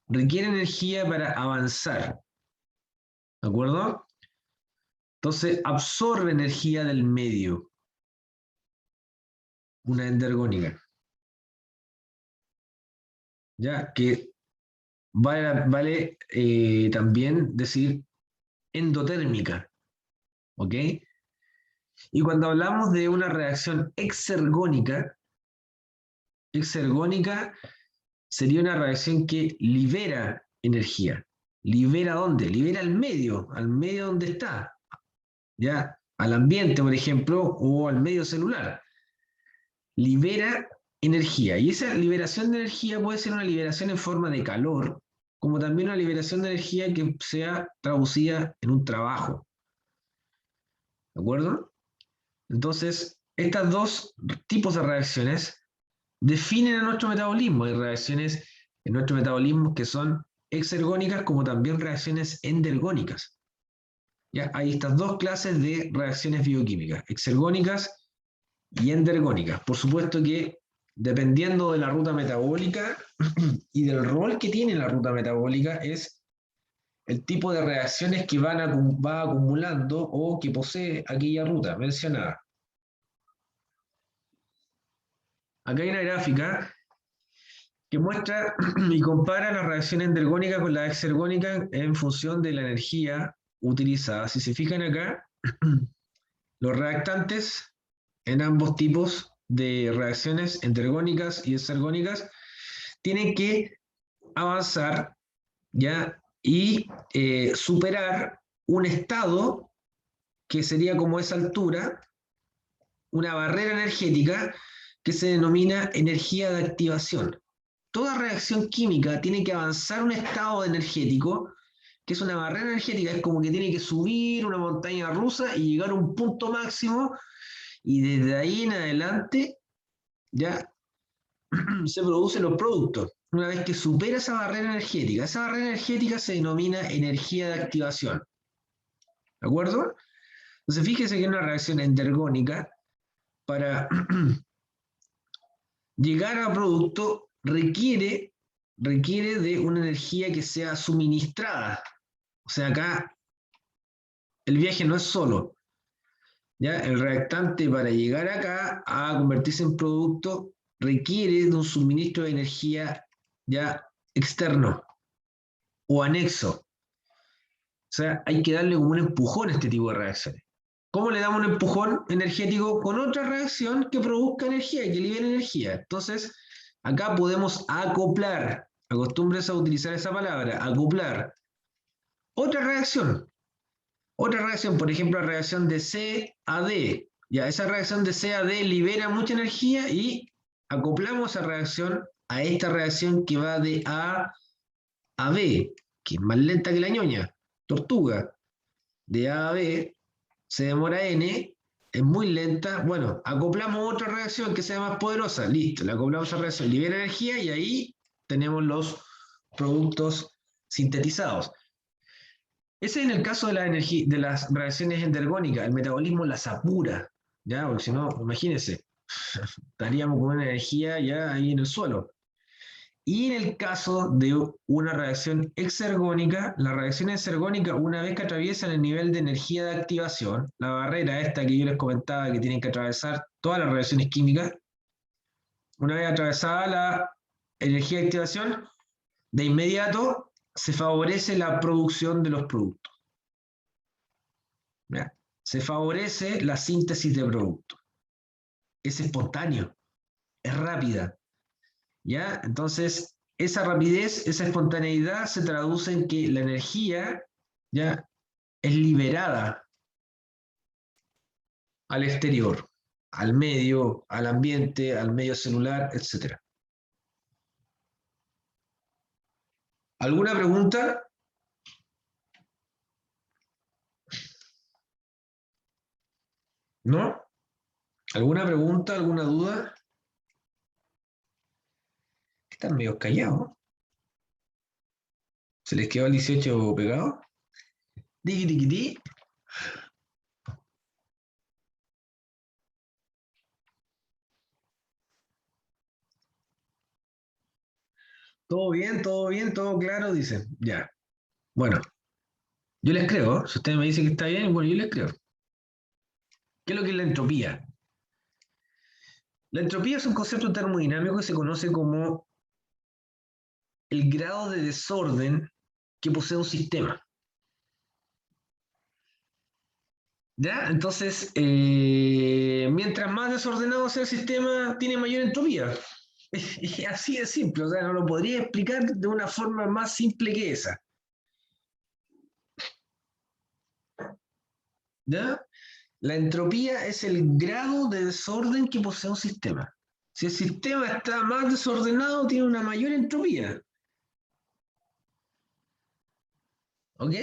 S1: Requiere energía para avanzar. ¿De acuerdo? Entonces, absorbe energía del medio. Una endergónica. ¿Ya? Que vale también decir endotérmica. ¿Ok? Y cuando hablamos de una reacción exergónica sería una reacción que libera energía. ¿Libera dónde? Libera al medio donde está. ¿Ya? Al ambiente, por ejemplo, o al medio celular. Libera energía. Y esa liberación de energía puede ser una liberación en forma de calor, como también una liberación de energía que sea traducida en un trabajo. ¿De acuerdo? Entonces, estos dos tipos de reacciones definen a nuestro metabolismo. Hay reacciones en nuestro metabolismo que son exergónicas como también reacciones endergónicas. ¿Ya? Hay estas dos clases de reacciones bioquímicas, exergónicas y endergónicas. Por supuesto que dependiendo de la ruta metabólica y del rol que tiene la ruta metabólica es el tipo de reacciones que va acumulando o que posee aquella ruta mencionada. Acá hay una gráfica que muestra y compara las reacciones endergónicas con las exergónicas en función de la energía utilizada. Si se fijan acá, los reactantes en ambos tipos de reacciones endergónicas y exergónicas tienen que avanzar, ¿ya? Y superar un estado que sería como esa altura, una barrera energética que se denomina energía de activación. Toda reacción química tiene que avanzar un estado energético, que es una barrera energética, es como que tiene que subir una montaña rusa y llegar a un punto máximo, y desde ahí en adelante ya se producen los productos. Una vez que supera esa barrera energética se denomina energía de activación. ¿De acuerdo? Entonces fíjese que una reacción endergónica, para llegar a producto, requiere de una energía que sea suministrada. O sea, acá el viaje no es solo. ¿Ya? El reactante para llegar acá a convertirse en producto requiere de un suministro de energía ya externo o anexo. O sea, hay que darle como un empujón a este tipo de reacciones. ¿Cómo le damos un empujón energético? Con otra reacción que produzca energía, que libere energía. Entonces, acá podemos acoplar, acostúmbrese a utilizar esa palabra, acoplar. Otra reacción, por ejemplo, la reacción de C a D. Ya, esa reacción de C a D libera mucha energía y acoplamos esa reacción a esta reacción que va de A a B, que es más lenta que la ñoña, tortuga. De A a B se demora N, es muy lenta. Bueno, acoplamos otra reacción que sea más poderosa. Listo, le acoplamos esa reacción, libera energía y ahí tenemos los productos sintetizados. Ese es en el caso de las reacciones endergónicas. El metabolismo las apura, ¿ya? Porque si no, imagínense, estaríamos con una energía ya ahí en el suelo. Y en el caso de una reacción exergónica, la reacción exergónica, una vez que atraviesan el nivel de energía de activación, la barrera esta que yo les comentaba que tienen que atravesar todas las reacciones químicas, una vez atravesada la energía de activación, de inmediato se favorece la producción de los productos. ¿Ya? Se favorece la síntesis de productos. Es espontáneo, es rápida. ¿Ya? Entonces, esa rapidez, esa espontaneidad se traduce en que la energía ya es liberada al exterior, al medio, al ambiente, al medio celular, etc. ¿Alguna pregunta? ¿No? ¿Alguna pregunta? ¿Alguna duda? Están medio callados. ¿Se les quedó el 18 pegado? Digui, digui, digui. Todo bien, todo claro, dicen. Ya. Bueno, yo les creo. Si ustedes me dicen que está bien, bueno, yo les creo. ¿Qué es lo que es la entropía? La entropía es un concepto termodinámico que se conoce como el grado de desorden que posee un sistema. ¿Ya? Entonces, mientras más desordenado sea el sistema, tiene mayor entropía. Es así de simple, o sea, no lo podría explicar de una forma más simple que esa. ¿Ya? La entropía es el grado de desorden que posee un sistema. Si el sistema está más desordenado, tiene una mayor entropía. ¿Ok?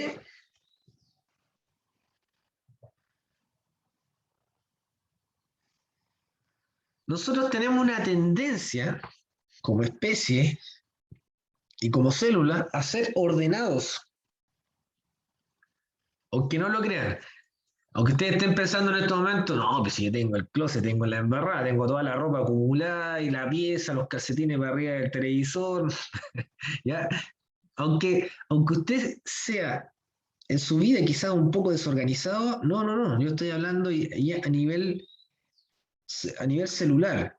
S1: Nosotros tenemos una tendencia, como especie y como célula, a ser ordenados. Aunque no lo crean. Aunque ustedes estén pensando en este momento, no, pues si yo tengo el closet, tengo la embarrada, tengo toda la ropa acumulada y la pieza, los calcetines para arriba del televisor, ¿ya? Aunque usted sea en su vida quizás un poco desorganizado, no, yo estoy hablando ya a nivel celular,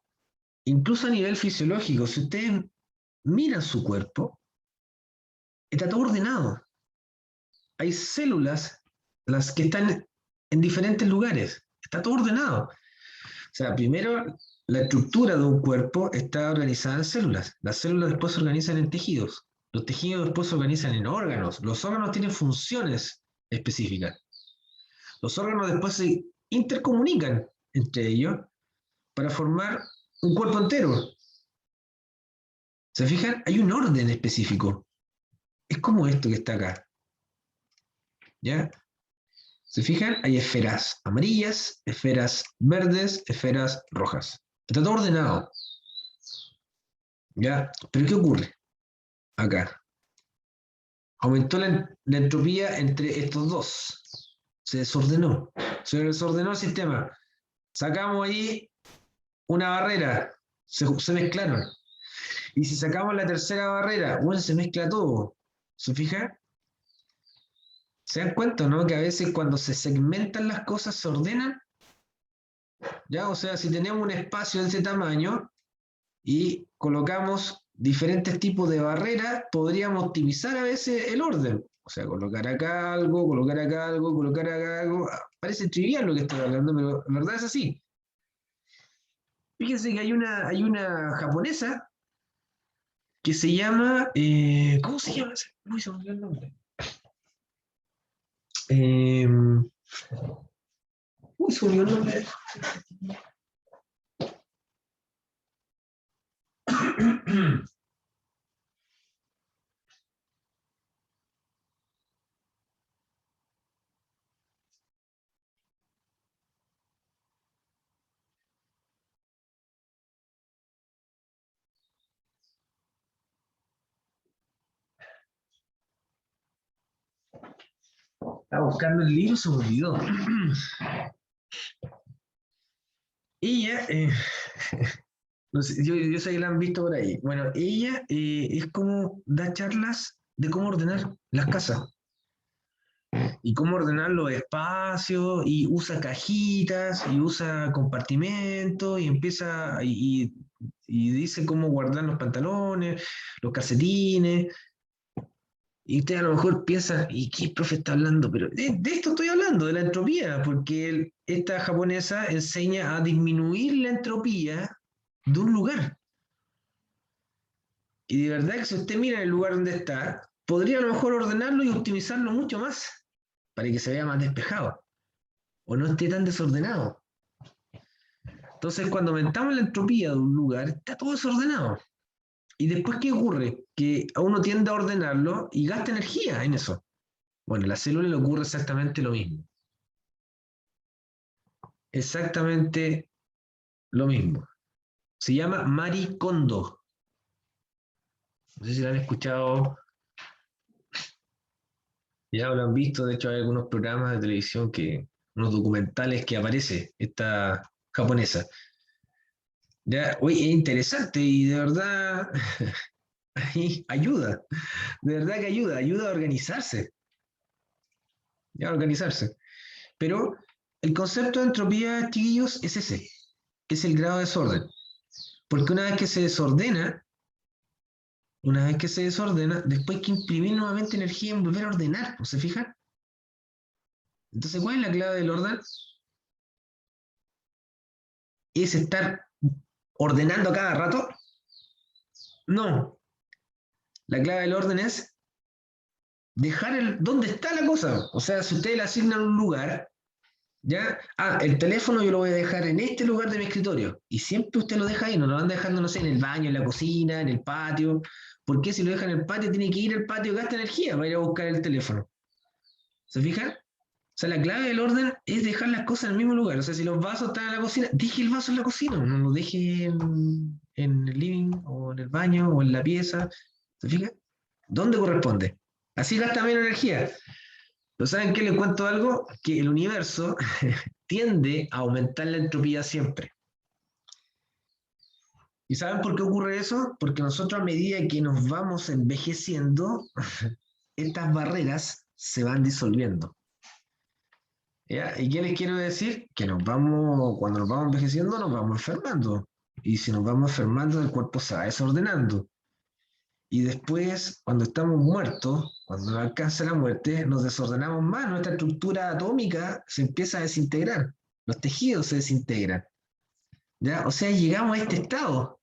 S1: incluso a nivel fisiológico. Si ustedes miran su cuerpo, está todo ordenado. Hay células las que están en diferentes lugares, está todo ordenado. O sea, primero, la estructura de un cuerpo está organizada en células. Las células después se organizan en tejidos. Los tejidos después se organizan en órganos. Los órganos tienen funciones específicas. Los órganos después se intercomunican entre ellos para formar un cuerpo entero. ¿Se fijan? Hay un orden específico. Es como esto que está acá. ¿Ya? ¿Se fijan? Hay esferas amarillas, esferas verdes, esferas rojas. Está todo ordenado. ¿Ya? Pero ¿qué ocurre acá? Aumentó la entropía entre estos dos. Se desordenó el sistema. Sacamos ahí una barrera, se mezclaron. Y si sacamos la tercera barrera, bueno, se mezcla todo. ¿Se fijan? ¿Se dan cuenta, no? Que a veces cuando se segmentan las cosas se ordenan. ¿Ya? O sea, si tenemos un espacio de ese tamaño y colocamos diferentes tipos de barreras, podríamos optimizar a veces el orden. O sea, colocar acá algo, colocar acá algo, colocar acá algo. Parece trivial lo que estoy hablando, pero la verdad es así. Fíjense que hay una japonesa que se llama. ¿Cómo se llama? Uy, se me olvidó el nombre. Uy, se me olvidó el nombre. Estaba buscando el libro, se me olvidó. Ella, no sé, yo sé que la han visto por ahí. Bueno, ella es como da charlas de cómo ordenar las casas y cómo ordenar los espacios y usa cajitas y usa compartimentos y empieza y dice cómo guardar los pantalones, los calcetines. Y usted a lo mejor piensa, ¿y qué profe está hablando? Pero de esto estoy hablando, de la entropía, porque esta japonesa enseña a disminuir la entropía de un lugar. Y de verdad que si usted mira el lugar donde está, podría a lo mejor ordenarlo y optimizarlo mucho más, para que se vea más despejado, o no esté tan desordenado. Entonces, cuando aumentamos la entropía de un lugar, está todo desordenado. ¿Y después qué ocurre? Que a uno tiende a ordenarlo y gasta energía en eso. Bueno, a la célula le ocurre exactamente lo mismo. Exactamente lo mismo. Se llama Marie Kondo. No sé si la han escuchado, ya lo han visto. De hecho, hay algunos programas de televisión, unos documentales que aparece esta japonesa. Ya, oye, es interesante y de verdad ahí ayuda, de verdad que ayuda a organizarse, ya a organizarse. Pero el concepto de entropía, chiquillos, es ese, es el grado de desorden. Porque una vez que se desordena, después hay que imprimir nuevamente energía en volver a ordenar, ¿no se fijan? Entonces, ¿cuál es la clave del orden? ¿Es estar ordenando cada rato? No. La clave del orden es dejar dónde está la cosa. O sea, si ustedes le asignan un lugar, ¿ya? El teléfono yo lo voy a dejar en este lugar de mi escritorio. Y siempre usted lo deja ahí, no lo van dejando, no sé, en el baño, en la cocina, en el patio. ¿Por qué si lo deja en el patio tiene que ir al patio, gasta energía para ir a buscar el teléfono? ¿Se fijan? O sea, la clave del orden es dejar las cosas en el mismo lugar. O sea, si los vasos están en la cocina, deje el vaso en la cocina, no lo deje en el living, o en el baño, o en la pieza. ¿Se fijan? ¿Dónde corresponde? Así gasta menos energía. ¿Pero saben qué? Les cuento algo, que el universo tiende a aumentar la entropía siempre. ¿Y saben por qué ocurre eso? Porque nosotros a medida que nos vamos envejeciendo, estas barreras se van disolviendo. ¿Ya? ¿Y qué les quiero decir? Que cuando nos vamos envejeciendo, nos vamos enfermando. Y si nos vamos enfermando, el cuerpo se va desordenando. Y después, cuando estamos muertos, cuando nos alcanza la muerte, nos desordenamos más, nuestra estructura atómica se empieza a desintegrar, los tejidos se desintegran. ¿Ya? O sea, llegamos a este estado.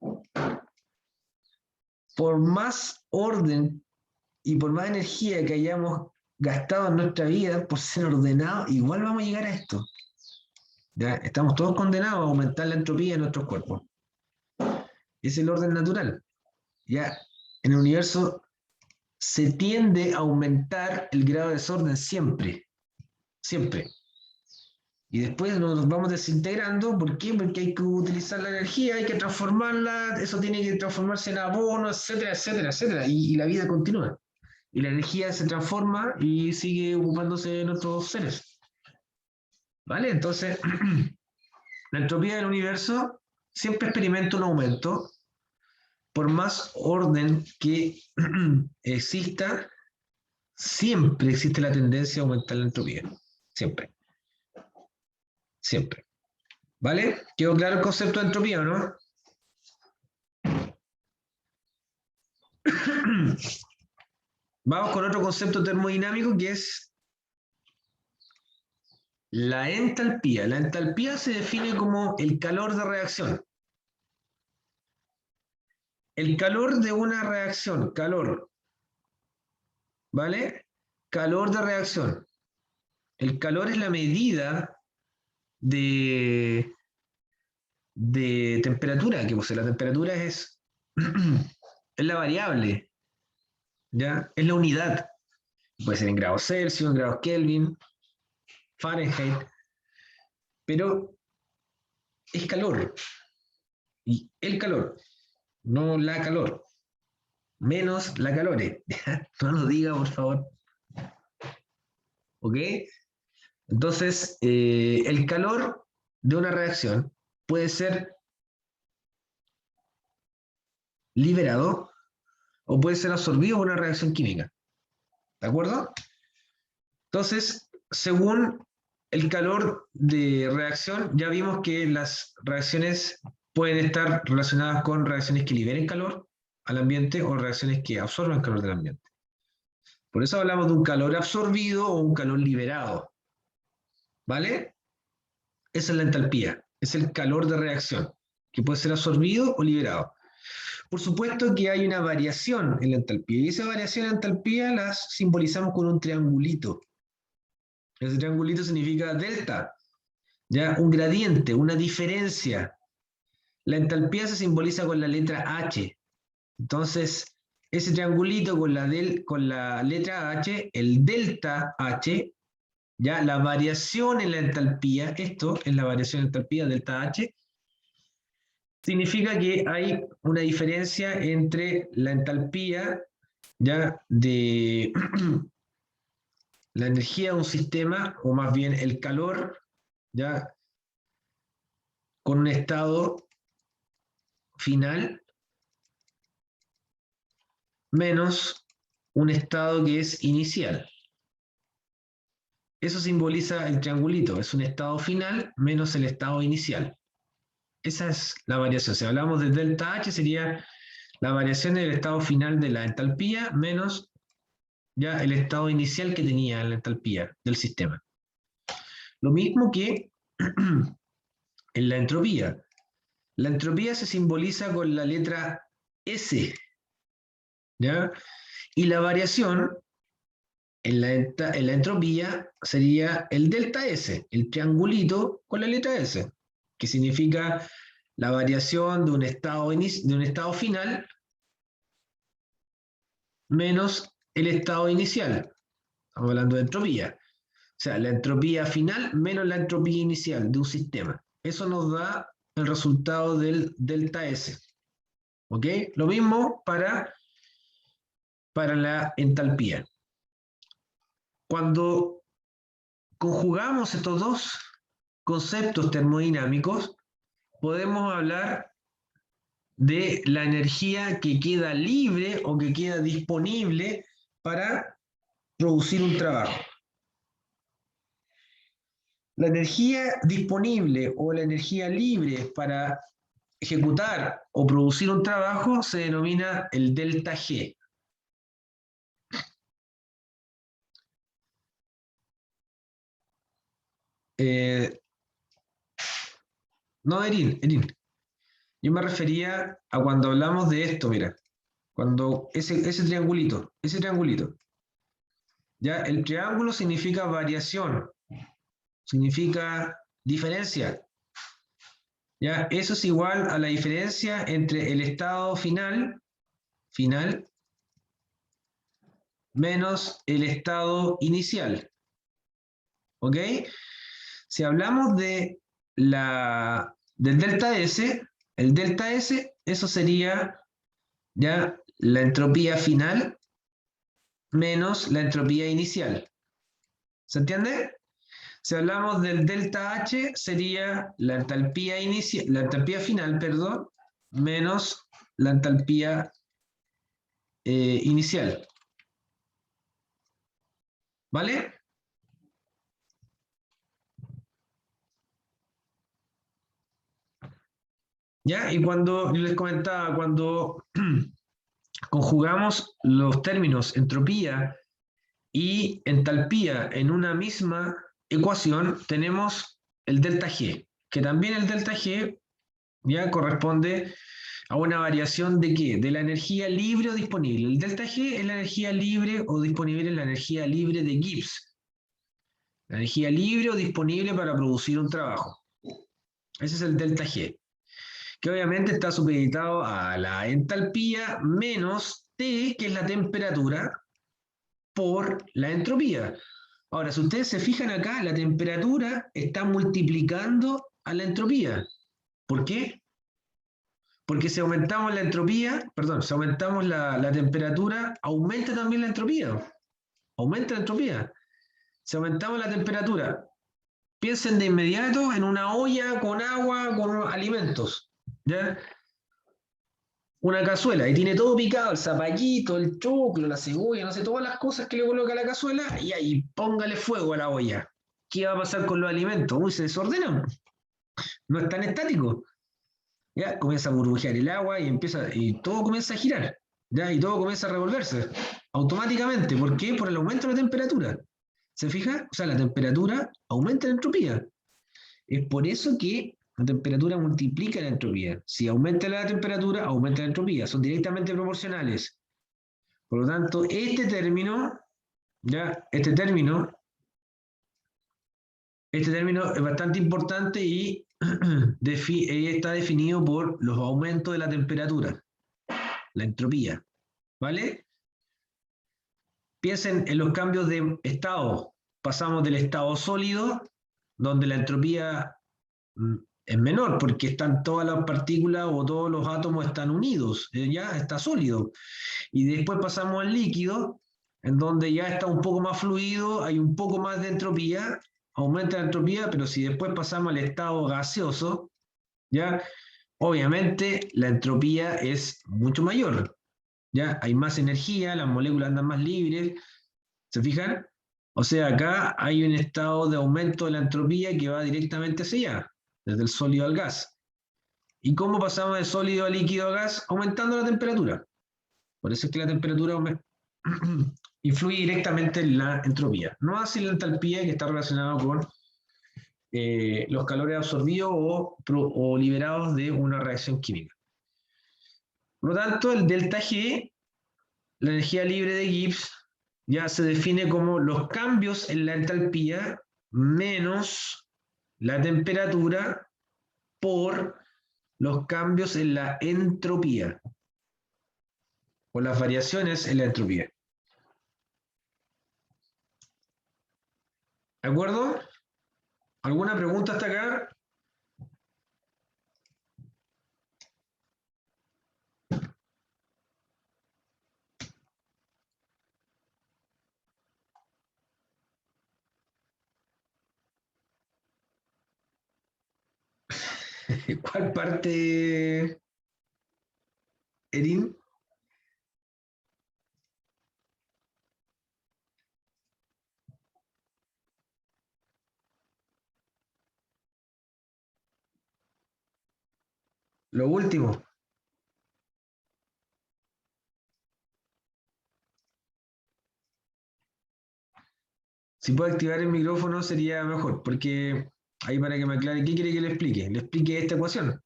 S1: Por más orden y por más energía que hayamos gastado en nuestra vida por ser ordenados, igual vamos a llegar a esto. ¿Ya? Estamos todos condenados a aumentar la entropía de nuestros cuerpos. Es el orden natural. ¿Ya? En el universo se tiende a aumentar el grado de desorden siempre. Siempre. Y después nos vamos desintegrando. ¿Por qué? Porque hay que utilizar la energía, hay que transformarla, eso tiene que transformarse en abono, etcétera, etcétera, etcétera. Y la vida continúa. Y la energía se transforma y sigue ocupándose de nuestros seres. ¿Vale? Entonces, la entropía del universo siempre experimenta un aumento. Por más orden que exista, siempre existe la tendencia a aumentar la entropía. Siempre. Siempre. ¿Vale? ¿Quedó claro el concepto de entropía o no? Vamos con otro concepto termodinámico que es la entalpía. La entalpía se define como el calor de reacción. El calor de una reacción, calor, ¿vale? Calor de reacción. El calor es la medida de temperatura que posee. La temperatura es la variable, ¿ya? Es la unidad. Puede ser en grados Celsius, en grados Kelvin, Fahrenheit, pero es calor. Y el calor, no la calor. Menos la calore. No lo diga, por favor. ¿Ok? Entonces, el calor de una reacción puede ser liberado o puede ser absorbido por una reacción química. ¿De acuerdo? Entonces, según el calor de reacción, ya vimos que las reacciones pueden estar relacionadas con reacciones que liberen calor al ambiente o reacciones que absorben calor del ambiente. Por eso hablamos de un calor absorbido o un calor liberado. ¿Vale? Esa es la entalpía, es el calor de reacción, que puede ser absorbido o liberado. Por supuesto que hay una variación en la entalpía, y esa variación en entalpía la simbolizamos con un triangulito. Ese triangulito significa delta, ¿ya? Un gradiente, una diferencia. La entalpía se simboliza con la letra H. Entonces, ese triangulito con la letra H, el delta H, ya la variación en la entalpía, esto es la variación en entalpía, delta H, significa que hay una diferencia entre la entalpía, ya, de la energía de un sistema, o más bien el calor, ya, con un estado final menos un estado que es inicial. Eso simboliza el triangulito, es un estado final menos el estado inicial. Esa es la variación. Si hablamos de delta H, sería la variación del estado final de la entalpía menos ya el estado inicial que tenía la entalpía del sistema. Lo mismo que en la entropía. La entropía se simboliza con la letra S, ¿ya? Y la variación en la entropía sería el delta S, el triangulito con la letra S, que significa la variación de un estado final menos el estado inicial. Estamos hablando de entropía. O sea, la entropía final menos la entropía inicial de un sistema. Eso nos da el resultado del delta S. ¿Ok? Lo mismo para la entalpía. Cuando conjugamos estos dos conceptos termodinámicos, podemos hablar de la energía que queda libre o que queda disponible para producir un trabajo. La energía disponible o la energía libre para ejecutar o producir un trabajo se denomina el delta G. No, Erin. Yo me refería a cuando hablamos de esto, mira. Cuando ese triangulito. Ya, el triángulo significa variación. Significa diferencia. ¿Ya? Eso es igual a la diferencia entre el estado final menos el estado inicial. ¿Ok? Si hablamos del delta S, el delta S, eso sería ya la entropía final menos la entropía inicial. ¿Se entiende? Si hablamos del delta H, sería la entalpía final, perdón, menos la entalpía inicial. ¿Vale? ¿Ya? Y cuando yo les comentaba, cuando conjugamos los términos entropía y entalpía en una misma ecuación, tenemos el delta G, que también el delta G ya corresponde a una variación de ¿qué? De la energía libre o disponible. El delta G es la energía libre o disponible, la energía libre de Gibbs. La energía libre o disponible para producir un trabajo. Ese es el delta G, que obviamente está supeditado a la entalpía menos T, que es la temperatura, por la entropía. Ahora, si ustedes se fijan acá, la temperatura está multiplicando a la entropía. ¿Por qué? Porque si aumentamos la entropía, perdón, si aumentamos la temperatura, aumenta también la entropía. Aumenta la entropía. Si aumentamos la temperatura, piensen de inmediato en una olla con agua, con alimentos, ¿ya? Una cazuela, y tiene todo picado, el zapallito, el choclo, la cebolla, no sé, todas las cosas que le coloca a la cazuela, y ahí póngale fuego a la olla. ¿Qué va a pasar con los alimentos? Uy, se desordenan. No están estáticos. Ya comienza a burbujear el agua y todo comienza a girar, ¿ya? Y todo comienza a revolverse automáticamente. ¿Por qué? Por el aumento de la temperatura. ¿Se fija? O sea, la temperatura aumenta la entropía. Es por eso que la temperatura multiplica la entropía. Si aumenta la temperatura, aumenta la entropía. Son directamente proporcionales. Por lo tanto, este término es bastante importante y está definido por los aumentos de la temperatura, la entropía. ¿Vale? Piensen en los cambios de estado. Pasamos del estado sólido, donde la entropía es menor, porque están todas las partículas o todos los átomos están unidos, ya está sólido. Y después pasamos al líquido, en donde ya está un poco más fluido, hay un poco más de entropía, aumenta la entropía, pero si después pasamos al estado gaseoso, ya, obviamente la entropía es mucho mayor. ¿ya? Hay más energía, las moléculas andan más libres, ¿se fijan? O sea, acá hay un estado de aumento de la entropía que va directamente hacia allá, desde el sólido al gas. ¿Y cómo pasamos de sólido a líquido a gas? Aumentando la temperatura. Por eso es que la temperatura influye directamente en la entropía. No así la entalpía, que está relacionada con los calores absorbidos o liberados de una reacción química. Por lo tanto, el delta G, la energía libre de Gibbs, ya se define como los cambios en la entalpía menos la temperatura por los cambios en la entropía, o las variaciones en la entropía. ¿De acuerdo? ¿Alguna pregunta hasta acá? ¿Cuál parte, Erin? Lo último. Si puede activar el micrófono sería mejor, porque ahí para que me aclare, ¿qué quiere que le explique? Le explique esta ecuación.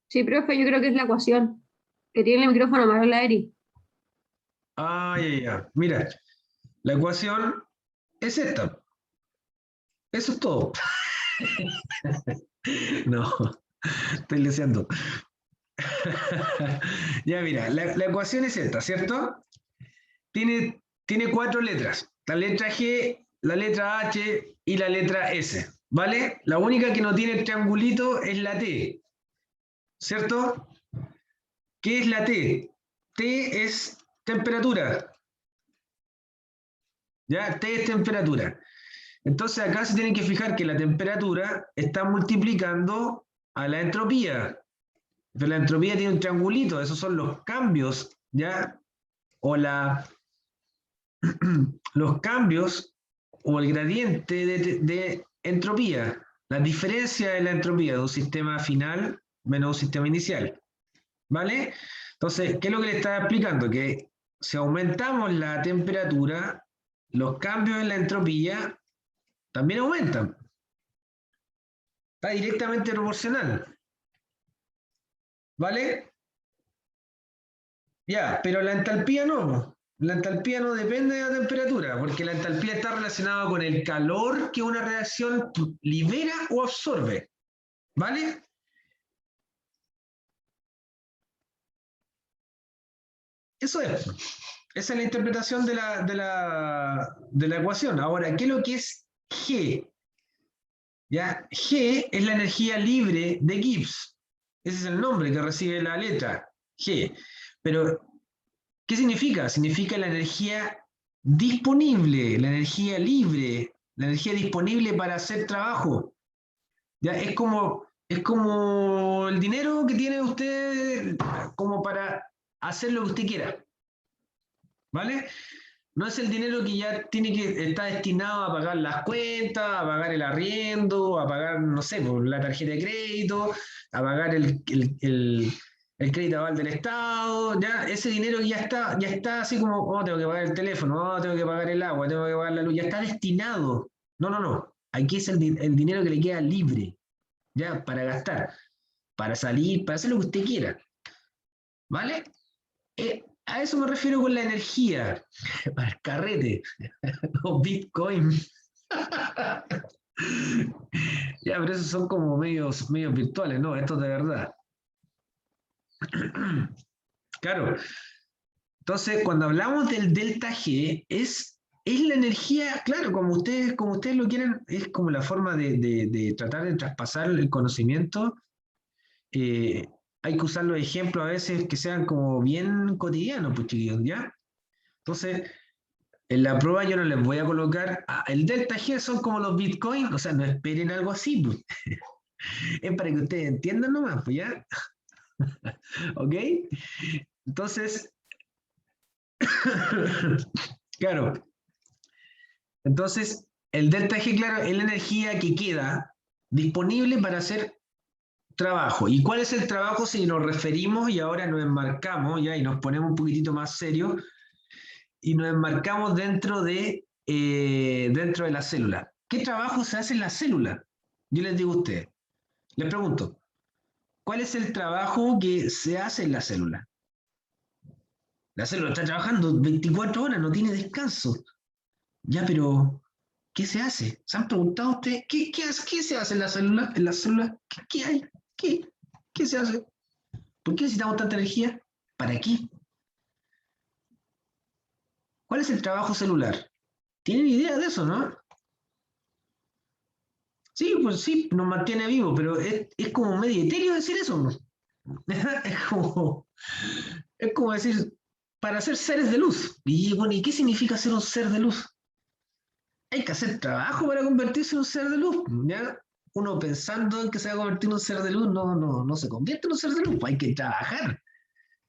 S5: Sí, profe, yo creo que es la ecuación. Que tiene el micrófono malo la Eri.
S1: Ah, ya. Mira, la ecuación es esta. Eso es todo. No, estoy leseando. Ya, mira, la ecuación es esta, ¿cierto? Tiene 4 letras. La letra G, la letra H y la letra S. ¿Vale? La única que no tiene el triangulito es la T. ¿Cierto? ¿Qué es la T? T es temperatura. ¿Ya? T es temperatura. Entonces acá se tienen que fijar que la temperatura está multiplicando a la entropía. Pero la entropía tiene un triangulito, esos son los cambios, ¿ya? O los cambios o el gradiente de entropía, la diferencia de la entropía de un sistema final menos un sistema inicial. ¿Vale? Entonces, ¿qué es lo que le estaba explicando? Que si aumentamos la temperatura, los cambios en la entropía también aumentan. Está directamente proporcional. ¿Vale? Ya, pero la entalpía no. La entalpía no depende de la temperatura, porque la entalpía está relacionada con el calor que una reacción libera o absorbe. ¿Vale? Eso es. Esa es la interpretación de la ecuación. Ahora, ¿qué es lo que es G? ¿Ya? G es la energía libre de Gibbs. Ese es el nombre que recibe la letra G. Pero, ¿qué significa? Significa la energía disponible, la energía libre, la energía disponible para hacer trabajo. ¿Ya? Es como el dinero que tiene usted como para hacer lo que usted quiera. ¿Vale? No es el dinero que ya está destinado a pagar las cuentas, a pagar el arriendo, a pagar, no sé, por la tarjeta de crédito, a pagar el crédito aval del Estado, ya ese dinero ya está así como, oh, tengo que pagar el teléfono, oh, tengo que pagar el agua, tengo que pagar la luz, ya está destinado. No. Aquí es el dinero que le queda libre, ya, para gastar, para salir, para hacer lo que usted quiera. ¿Vale? A eso me refiero con la energía, para el carrete, o Bitcoin. Ya, pero esos son como medios virtuales, ¿no? Esto es de verdad. Claro. Entonces, cuando hablamos del delta G, es la energía, claro, como ustedes lo quieren, es como la forma de tratar de traspasar el conocimiento. Hay que usar los ejemplos a veces que sean como bien cotidianos, pues chiquillos, ¿ya? Entonces, En la prueba yo no les voy a colocar, el delta G son como los bitcoins, o sea, no esperen algo así, pues. Es para que ustedes entiendan nomás, pues ya. ¿Ok? Entonces, claro, entonces el delta G, claro, es la energía que queda disponible para hacer trabajo. ¿Y cuál es el trabajo si nos referimos y ahora nos enmarcamos ya y nos ponemos un poquitito más serios y nos enmarcamos dentro de la célula? ¿Qué trabajo se hace en la célula? Yo les digo a ustedes, les pregunto, ¿cuál es el trabajo que se hace en la célula? La célula está trabajando 24 horas, no tiene descanso. Ya, pero ¿qué se hace? ¿Se han preguntado ustedes qué se hace en la célula? ¿En la célula? ¿Qué hay? ¿Qué se hace? ¿Por qué necesitamos tanta energía? ¿Para qué? ¿Cuál es el trabajo celular? ¿Tienen idea de eso, no? Sí, pues sí, nos mantiene vivos, pero es como medio etéreo decir eso, ¿no? Es como decir, para ser seres de luz. Y bueno, ¿y qué significa ser un ser de luz? Hay que hacer trabajo para convertirse en un ser de luz, ¿ya? Uno pensando en que se va a convertir en un ser de luz, no se convierte en un ser de luz, pues hay que trabajar,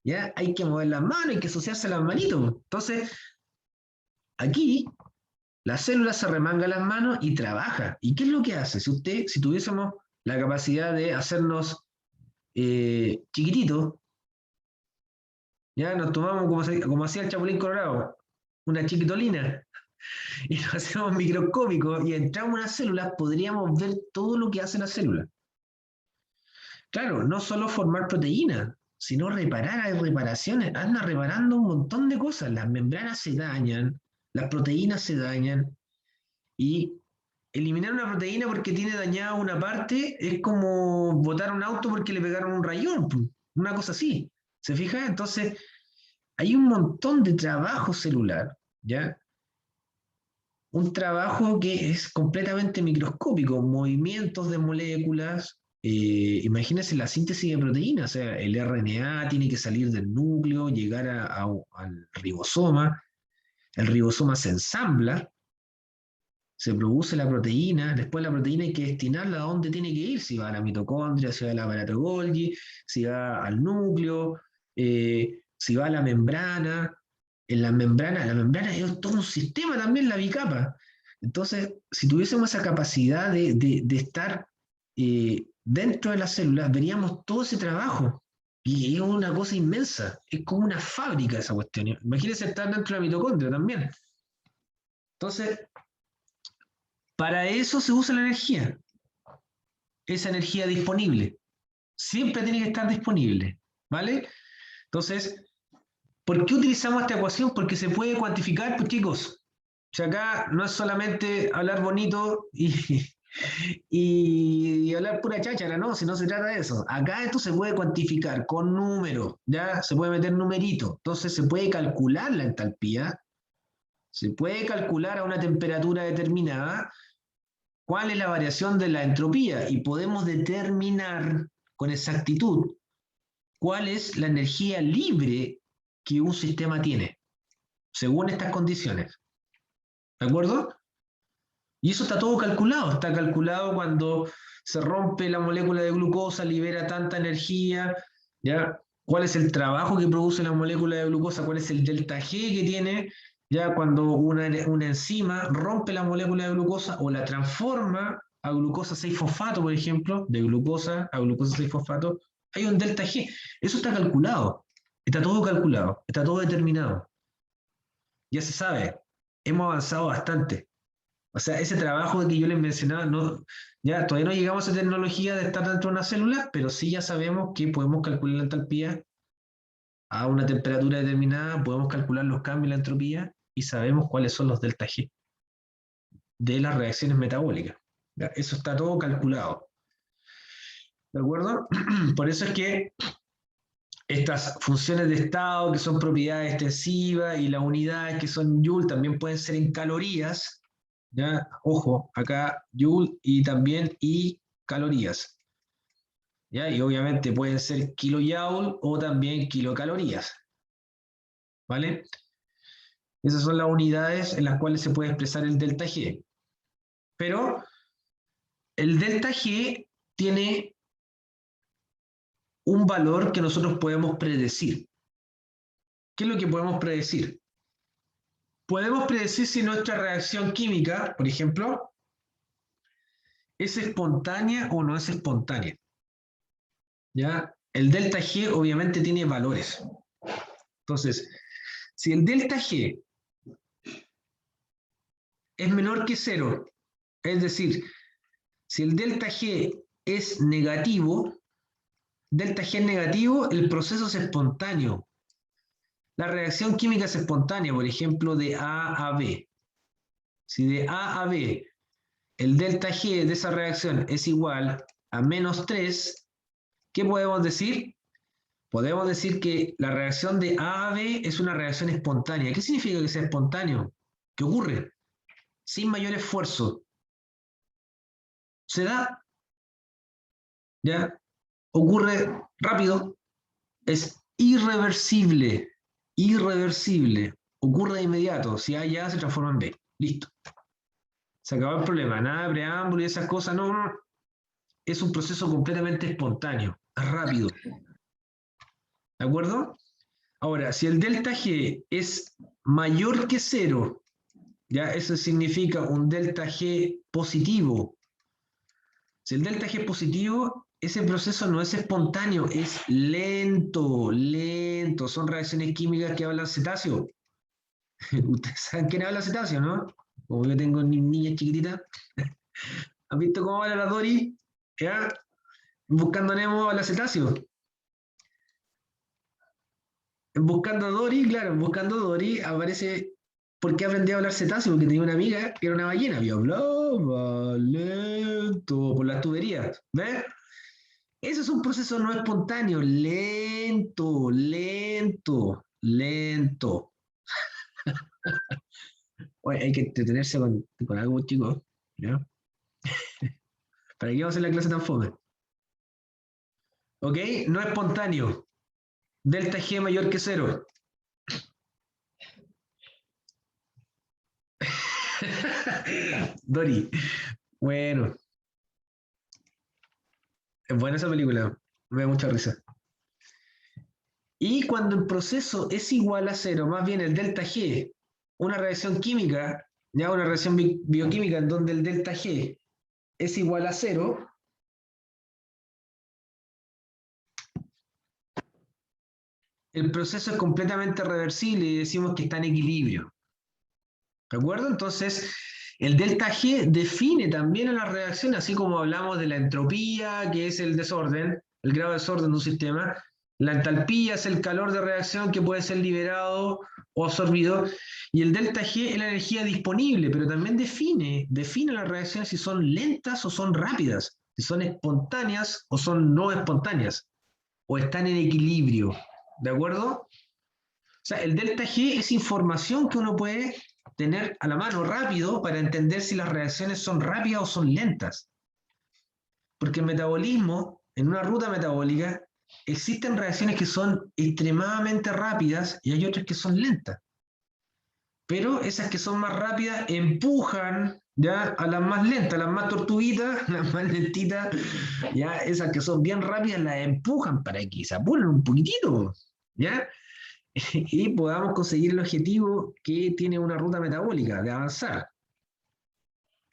S1: ¿ya? Hay que mover las manos, hay que asociarse las manitos. Entonces, aquí, la célula se remanga las manos y trabaja. ¿Y qué es lo que hace? Si tuviésemos la capacidad de hacernos chiquititos, ya nos tomamos como hacía el Chapulín Colorado, una chiquitolina, y lo hacemos microscópico y entramos en las células, podríamos ver todo lo que hace la célula. Claro, no solo formar proteínas, sino reparar, hay reparaciones, anda reparando un montón de cosas. Las membranas se dañan, las proteínas se dañan, y eliminar una proteína porque tiene dañada una parte es como botar un auto porque le pegaron un rayón, una cosa así. ¿Se fija? Entonces, hay un montón de trabajo celular, ¿ya? Un trabajo que es completamente microscópico, movimientos de moléculas. Imagínense la síntesis de proteínas, o sea, el RNA tiene que salir del núcleo, llegar al ribosoma, el ribosoma se ensambla, se produce la proteína, después la proteína hay que destinarla a dónde tiene que ir, si va a la mitocondria, si va al aparato Golgi, si va al núcleo, si va a la membrana. En la membrana es todo un sistema también, la bicapa. Entonces, si tuviésemos esa capacidad de estar dentro de las células, veríamos todo ese trabajo. Y es una cosa inmensa, es como una fábrica esa cuestión. Imagínense estar dentro de la mitocondria también. Entonces, para eso se usa la energía, esa energía disponible. Siempre tiene que estar disponible, ¿vale? Entonces, ¿por qué utilizamos esta ecuación? Porque se puede cuantificar, pues chicos. O sea, acá no es solamente hablar bonito y hablar pura cháchara, ¿no? Si no se trata de eso. Acá esto se puede cuantificar con números, ¿ya? Se puede meter numerito. Entonces se puede calcular la entalpía, se puede calcular a una temperatura determinada cuál es la variación de la entropía y podemos determinar con exactitud cuál es la energía libre que un sistema tiene, según estas condiciones. ¿De acuerdo? Y eso está todo calculado. Está calculado cuando se rompe la molécula de glucosa, libera tanta energía, ¿ya? ¿Cuál es el trabajo que produce la molécula de glucosa? ¿Cuál es el delta G que tiene? Ya cuando una enzima rompe la molécula de glucosa o la transforma a glucosa 6-fosfato, por ejemplo, de glucosa a glucosa 6-fosfato, hay un delta G. Eso está calculado. Está todo calculado. Está todo determinado. Ya se sabe. Hemos avanzado bastante. O sea, ese trabajo que yo les mencionaba, ya todavía no llegamos a esa tecnología de estar dentro de una célula, pero sí ya sabemos que podemos calcular la entalpía a una temperatura determinada, podemos calcular los cambios en la entropía y sabemos cuáles son los delta G de las reacciones metabólicas. ¿Ya? Eso está todo calculado. ¿De acuerdo? Por eso es que estas funciones de estado, que son propiedades extensivas, y las unidades que son Joule, también pueden ser en calorías. ¿Ya? Ojo, acá Joule y también calorías. ¿Ya? Y obviamente pueden ser kilojoule o también kilocalorías. ¿Vale? Esas son las unidades en las cuales se puede expresar el delta G. Pero el delta G tiene un valor que nosotros podemos predecir. ¿Qué es lo que podemos predecir? Podemos predecir si nuestra reacción química, por ejemplo, es espontánea o no es espontánea. ¿Ya? El delta G obviamente tiene valores. Entonces, si el delta G es menor que 0, es decir, si el delta G es negativo, el proceso es espontáneo. La reacción química es espontánea, por ejemplo, de A a B. Si de A a B el delta G de esa reacción es igual a -3, ¿qué podemos decir? Podemos decir que la reacción de A a B es una reacción espontánea. ¿Qué significa que sea espontáneo? ¿Qué ocurre? Sin mayor esfuerzo. Se da. ¿Ya? Ocurre rápido. Es irreversible. Irreversible. Ocurre de inmediato. Si A ya se transforma en B. Listo. Se acabó el problema. Nada de preámbulo y esas cosas. No, no. Es un proceso completamente espontáneo. Es rápido. ¿De acuerdo? Ahora, si el delta G es mayor que 0, ¿ya? Eso significa un delta G positivo. Si el delta G es positivo, ese proceso no es espontáneo, es lento, lento. Son reacciones químicas que hablan cetáceo. Ustedes saben quién habla cetáceo, ¿no? Como yo tengo niñas chiquititas. ¿Han visto cómo habla la Dory? ¿Ya? Buscando a Nemo habla cetáceo. Buscando a Dory, claro, en Buscando a Dory aparece por qué aprendí a hablar cetáceo, porque tenía una amiga que era una ballena, y hablaba lento por las tuberías, ¿ves? Ese es un proceso no espontáneo, lento, lento, lento. Oye, hay que entretenerse con algo, chicos, ¿ya? ¿Para qué vamos a hacer la clase tan fome? ¿Ok? No espontáneo. Delta G mayor que 0. Dory. Bueno. Es buena esa película. Me da mucha risa. Y cuando el proceso es igual a 0, más bien el delta G, una reacción química, ya una reacción bioquímica en donde el delta G es igual a 0, el proceso es completamente reversible y decimos que está en equilibrio. ¿De acuerdo? Entonces, el delta G define también a la reacción, así como hablamos de la entropía, que es el desorden, el grado de desorden de un sistema. La entalpía es el calor de reacción que puede ser liberado o absorbido. Y el delta G es la energía disponible, pero también define las reacciones si son lentas o son rápidas, si son espontáneas o son no espontáneas, o están en equilibrio. ¿De acuerdo? O sea, el delta G es información que uno puede tener a la mano rápido para entender si las reacciones son rápidas o son lentas. Porque el metabolismo, en una ruta metabólica, existen reacciones que son extremadamente rápidas y hay otras que son lentas. Pero esas que son más rápidas empujan ya a las más lentas, las más tortuguitas, las más lentitas, ya esas que son bien rápidas las empujan para que se apuren un poquitito, ¿ya? Y podamos conseguir el objetivo que tiene una ruta metabólica, de avanzar.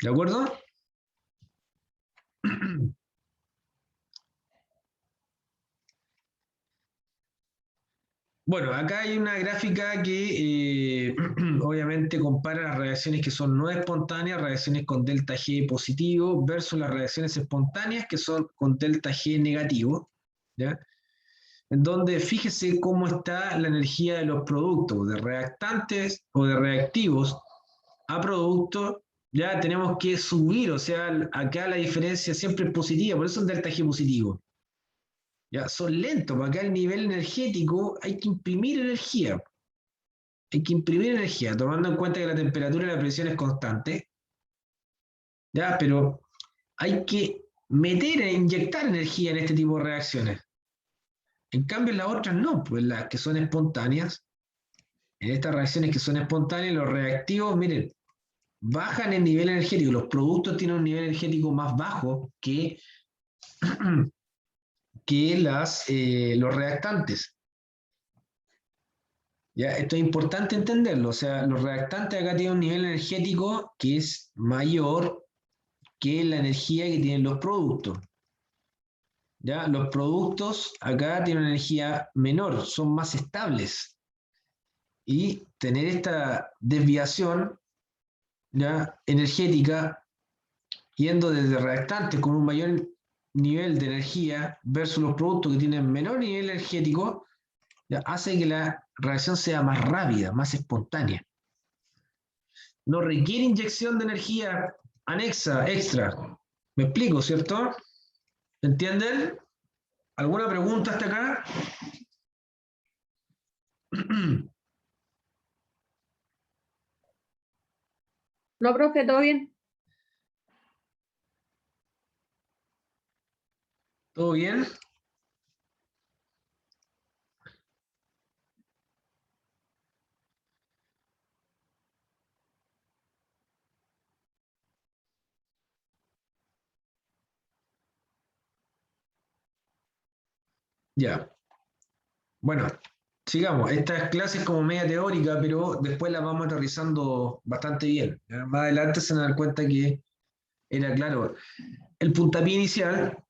S1: ¿De acuerdo? Bueno, acá hay una gráfica que obviamente compara las reacciones que son no espontáneas, reacciones con delta G positivo, versus las reacciones espontáneas que son con delta G negativo, ¿ya? En donde fíjese cómo está la energía de los productos, de reactantes o de reactivos a productos, ya tenemos que subir, o sea, acá la diferencia siempre es positiva, por eso es delta G positivo. Ya, son lentos, porque acá el nivel energético hay que imprimir energía. Hay que imprimir energía, tomando en cuenta que la temperatura y la presión es constante. Ya, pero hay que inyectar energía en este tipo de reacciones. En cambio, las otras no, pues las que son espontáneas, En estas reacciones que son espontáneas, los reactivos, miren, bajan el nivel energético. Los productos tienen un nivel energético más bajo que, los reactantes. ¿Ya? Esto es importante entenderlo. O sea, los reactantes acá tienen un nivel energético que es mayor que la energía que tienen los productos. ¿Ya? Los productos acá tienen una energía menor, son más estables. Y tener esta desviación, ¿ya?, energética, yendo desde reactantes con un mayor nivel de energía versus los productos que tienen menor nivel energético, ¿ya?, hace que la reacción sea más rápida, más espontánea. No requiere inyección de energía anexa, extra. ¿Me explico, cierto? ¿Entienden? ¿Alguna pregunta hasta acá?
S5: No, profe, todo bien.
S1: ¿Todo bien? Ya. Bueno, sigamos. Esta clase es como media teórica, pero después la vamos aterrizando bastante bien. ¿Ya? Más adelante se van a dar cuenta que era, claro, el puntapié inicial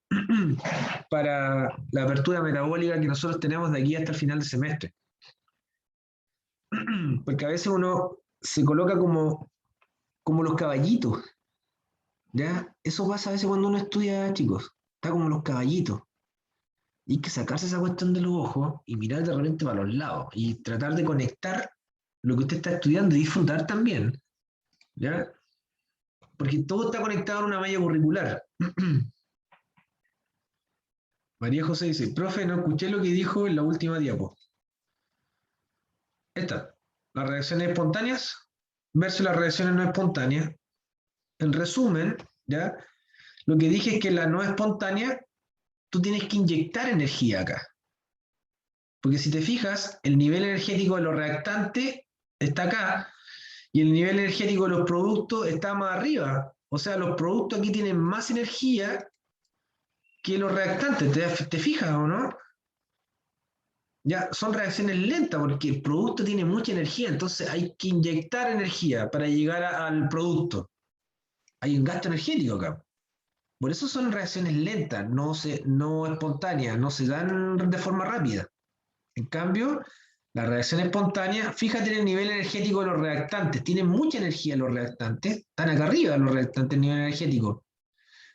S1: para la apertura metabólica que nosotros tenemos de aquí hasta el final del semestre. Porque a veces uno se coloca como los caballitos. ¿Ya? Eso pasa a veces cuando uno estudia, chicos. Está como los caballitos. Y hay que sacarse esa cuestión de los ojos y mirar de repente para los lados y tratar de conectar lo que usted está estudiando y disfrutar también. ¿Ya? Porque todo está conectado en una malla curricular. María José dice, profe, no escuché lo que dijo en la última diapo. Esta, las reacciones espontáneas versus las reacciones no espontáneas. En resumen, ¿ya?, lo que dije es que la no espontánea, tú tienes que inyectar energía acá. Porque si te fijas, el nivel energético de los reactantes está acá y el nivel energético de los productos está más arriba. O sea, los productos aquí tienen más energía que los reactantes. ¿Te fijas o no? Ya, son reacciones lentas porque el producto tiene mucha energía, entonces hay que inyectar energía para llegar al producto. Hay un gasto energético acá. Por eso son reacciones lentas, no espontáneas, no se dan de forma rápida. En cambio, la reacción espontánea, fíjate en el nivel energético de los reactantes, tienen mucha energía los reactantes, están acá arriba los reactantes, el nivel energético.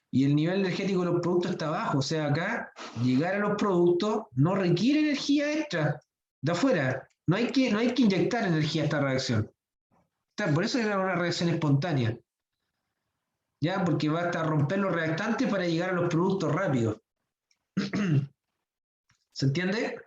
S1: Y el nivel energético de los productos está abajo, o sea, acá llegar a los productos no requiere energía extra de afuera. No hay que inyectar energía a esta reacción. Por eso es una reacción espontánea. ¿Ya? Porque basta romper los reactantes para llegar a los productos rápidos. ¿Se entiende?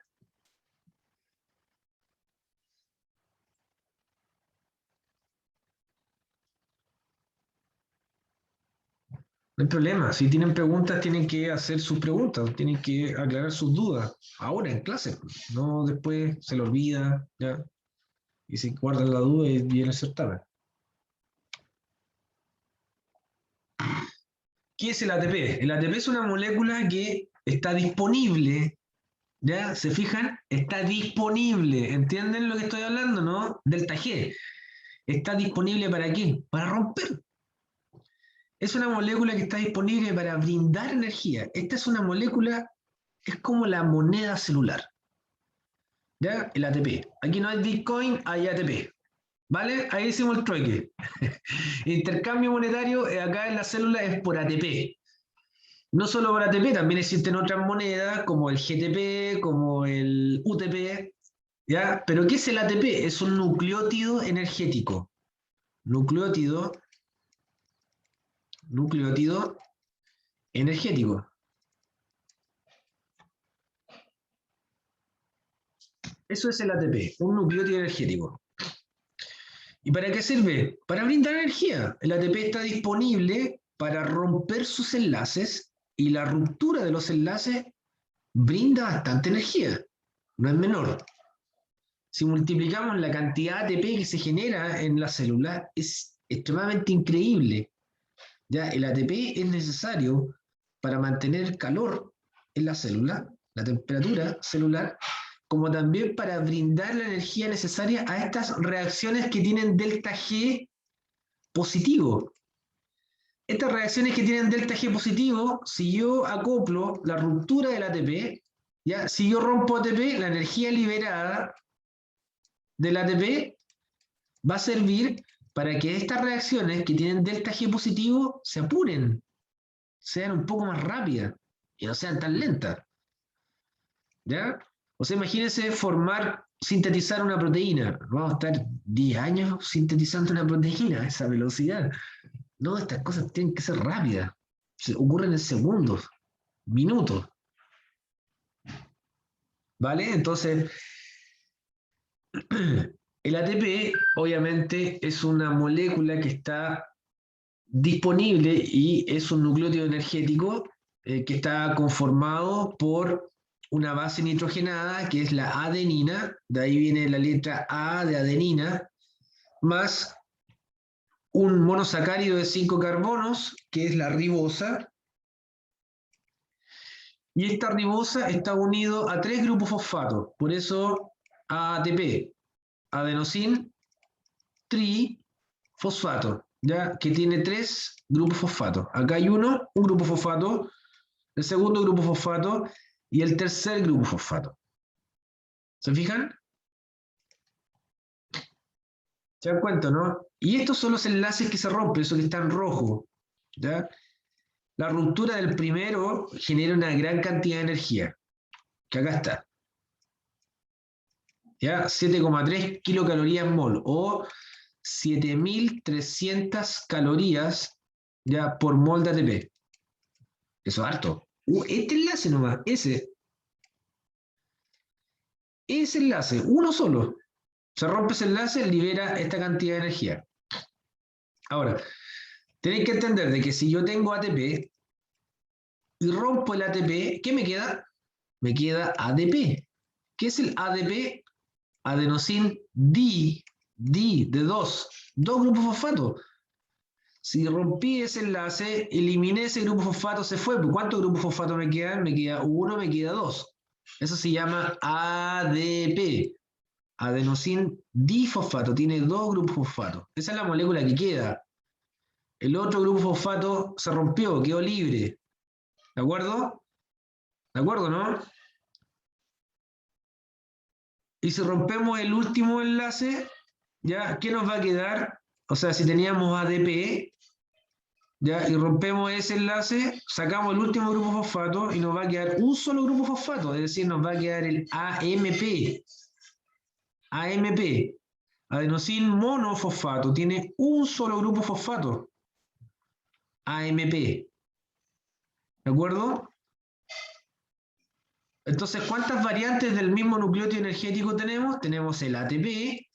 S1: No hay problema. Si tienen preguntas, tienen que hacer sus preguntas, tienen que aclarar sus dudas. Ahora, en clase. No después se le olvida, ¿ya? Y se guardan la duda y viene el certamen. ¿Qué es el ATP? El ATP es una molécula que está disponible, ¿ya? ¿Se fijan? Está disponible. ¿Entienden lo que estoy hablando, no? Delta G. ¿Está disponible para qué? Para romper. Es una molécula que está disponible para brindar energía. Esta es una molécula, es como la moneda celular. ¿Ya? El ATP. Aquí no hay Bitcoin, hay ATP. ¿Vale? Ahí hicimos el trueque. Intercambio monetario acá en la célula es por ATP. No solo por ATP, también existen otras monedas como el GTP, como el UTP. ¿Ya? ¿Pero qué es el ATP? Es un nucleótido energético. Nucleótido energético. Eso es el ATP, un nucleótido energético. ¿Y para qué sirve? Para brindar energía. El ATP está disponible para romper sus enlaces y la ruptura de los enlaces brinda bastante energía. No es menor. si multiplicamos la cantidad de ATP que se genera en la célula, es extremadamente increíble. ¿Ya? El ATP es necesario para mantener calor en la célula, la temperatura celular, como también para brindar la energía necesaria a estas reacciones que tienen delta G positivo. Estas reacciones que tienen delta G positivo, si yo acoplo la ruptura del ATP, ¿ya? Si yo rompo ATP, la energía liberada del ATP va a servir para que estas reacciones que tienen delta G positivo se apuren, sean un poco más rápidas y no sean tan lentas. ¿Ya? O sea, imagínense sintetizar una proteína. Vamos a estar 10 años sintetizando una proteína a esa velocidad. No, estas cosas tienen que ser rápidas. Ocurren en segundos, minutos. ¿Vale? Entonces, el ATP, obviamente, es una molécula que está disponible y es un nucleótido energético que está conformado por una base nitrogenada, que es la adenina, de ahí viene la letra A de adenina, más un monosacárido de 5 carbonos, que es la ribosa, y esta ribosa está unido a 3 grupos fosfatos, por eso ATP, adenosin trifosfato, ¿ya? Que tiene 3 grupos fosfatos. Acá hay un grupo fosfato, el segundo grupo fosfato y el tercer grupo fosfato. ¿Se fijan? ¿Se dan cuenta, no? Y estos son los enlaces que se rompen, esos que están en rojo, ¿ya? La ruptura del primero genera una gran cantidad de energía, que acá está. ¿Ya? 7,3 kilocalorías mol, o 7.300 calorías, ¿ya? Por mol de ATP. Eso es harto. Este enlace nomás, ese enlace, uno solo. Se rompe ese enlace, libera esta cantidad de energía. Ahora, tenéis que entender de que si yo tengo ATP y rompo el ATP, ¿qué me queda? Me queda ADP. ¿Qué es el ADP? Adenosin de dos grupos fosfatos. Si rompí ese enlace, eliminé ese grupo fosfato, se fue. ¿Cuántos grupos fosfatos me quedan? Me queda uno, me queda dos. Eso se llama ADP. Adenosin difosfato. Tiene 2 grupos fosfatos. Esa es la molécula que queda. El otro grupo fosfato se rompió, quedó libre. ¿De acuerdo? ¿De acuerdo, no? Y si rompemos el último enlace, ¿ya? ¿Qué nos va a quedar? O sea, si teníamos ADP, ¿ya? Y rompemos ese enlace, sacamos el último grupo fosfato y nos va a quedar un solo grupo fosfato, es decir, nos va a quedar el AMP. AMP, adenosin monofosfato, tiene un solo grupo fosfato. AMP. ¿De acuerdo? Entonces, ¿cuántas variantes del mismo nucleótido energético tenemos? Tenemos el ATP,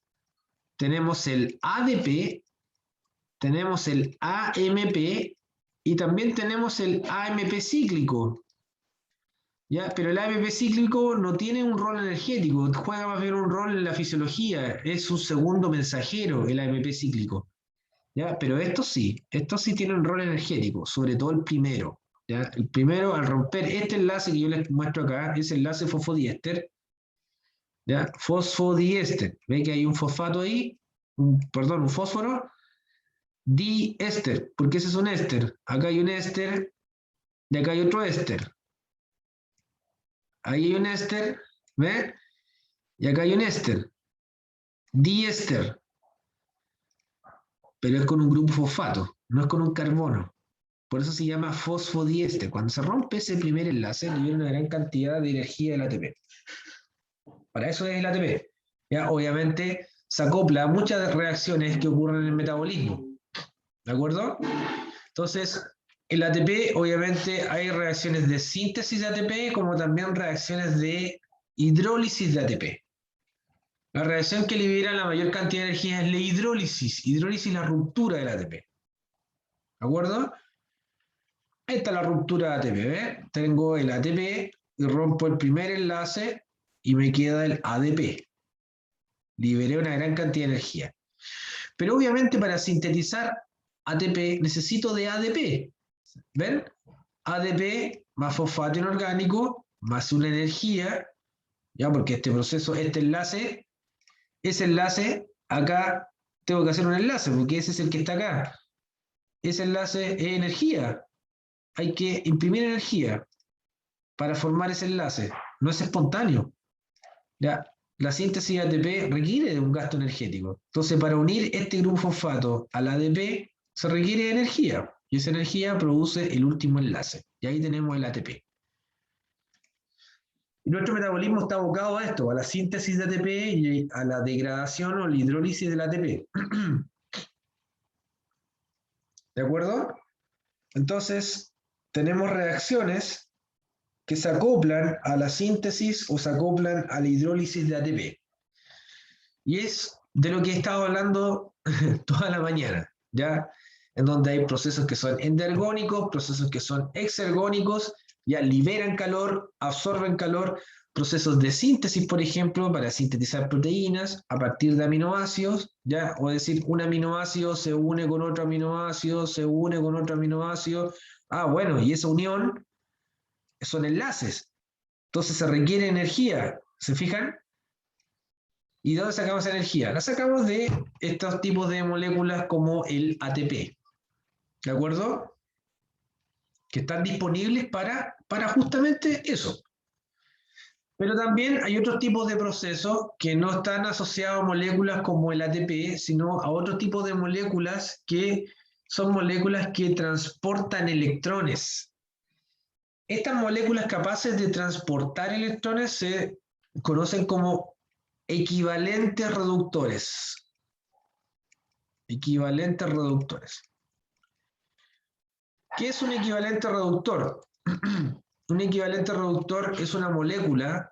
S1: tenemos el ADP, tenemos el AMP y también tenemos el AMP cíclico. ¿Ya? Pero el AMP cíclico no tiene un rol energético, juega más bien un rol en la fisiología, es un segundo mensajero el AMP cíclico. ¿Ya? Pero estos sí tienen un rol energético, sobre todo el primero. ¿Ya? El primero, al romper este enlace que yo les muestro acá, es el enlace fosfodiéster. ¿Ya? Fosfodiéster. ¿Ve que hay un fosfato ahí? Un fósforo. Diéster, porque ese es un éster. Acá hay un éster y acá hay otro éster. Ahí hay un éster, ¿ve? Y acá hay un éster. Diéster. Pero es con un grupo fosfato, no es con un carbono. Por eso se llama fosfodiéster. Cuando se rompe ese primer enlace, libera una gran cantidad de energía del ATP. Para eso es el ATP. ¿Ya? Obviamente se acopla a muchas reacciones que ocurren en el metabolismo. ¿De acuerdo? Entonces, el ATP, obviamente, hay reacciones de síntesis de ATP, como también reacciones de hidrólisis de ATP. La reacción que libera la mayor cantidad de energía es la hidrólisis. Hidrólisis es la ruptura del ATP. ¿De acuerdo? Esta es la ruptura de ATP, ¿ves? Tengo el ATP y rompo el primer enlace y me queda el ADP. liberé una gran cantidad de energía. Pero obviamente para sintetizar ATP necesito de ADP. ¿Ven? ADP más fosfato inorgánico más una energía, ya porque este proceso, este enlace, ese enlace, acá tengo que hacer un enlace, porque ese es el que está acá. Ese enlace es energía. Hay que imprimir energía para formar ese enlace. No es espontáneo. Ya, la síntesis de ATP requiere de un gasto energético. Entonces, para unir este grupo fosfato al ADP, se requiere energía. Y esa energía produce el último enlace. Y ahí tenemos el ATP. Y nuestro metabolismo está abocado a esto, a la síntesis de ATP y a la degradación o la hidrólisis del ATP. ¿De acuerdo? Entonces, tenemos reacciones que se acoplan a la síntesis o se acoplan a la hidrólisis de ATP. Y es de lo que he estado hablando toda la mañana, ¿ya? En donde hay procesos que son endergónicos, procesos que son exergónicos, ya liberan calor, absorben calor, procesos de síntesis, por ejemplo, para sintetizar proteínas a partir de aminoácidos, ¿ya? O decir, un aminoácido se une con otro aminoácido, se une con otro aminoácido. Ah, bueno, y esa unión son enlaces. Entonces se requiere energía, ¿se fijan? ¿Y de dónde sacamos energía? La sacamos de estos tipos de moléculas como el ATP. ¿De acuerdo? Que están disponibles para justamente eso. Pero también hay otros tipos de procesos que no están asociados a moléculas como el ATP, sino a otros tipos de moléculas que son moléculas que transportan electrones. Estas moléculas capaces de transportar electrones se conocen como equivalentes reductores. Equivalentes reductores. ¿Qué es un equivalente reductor? Un equivalente reductor es una molécula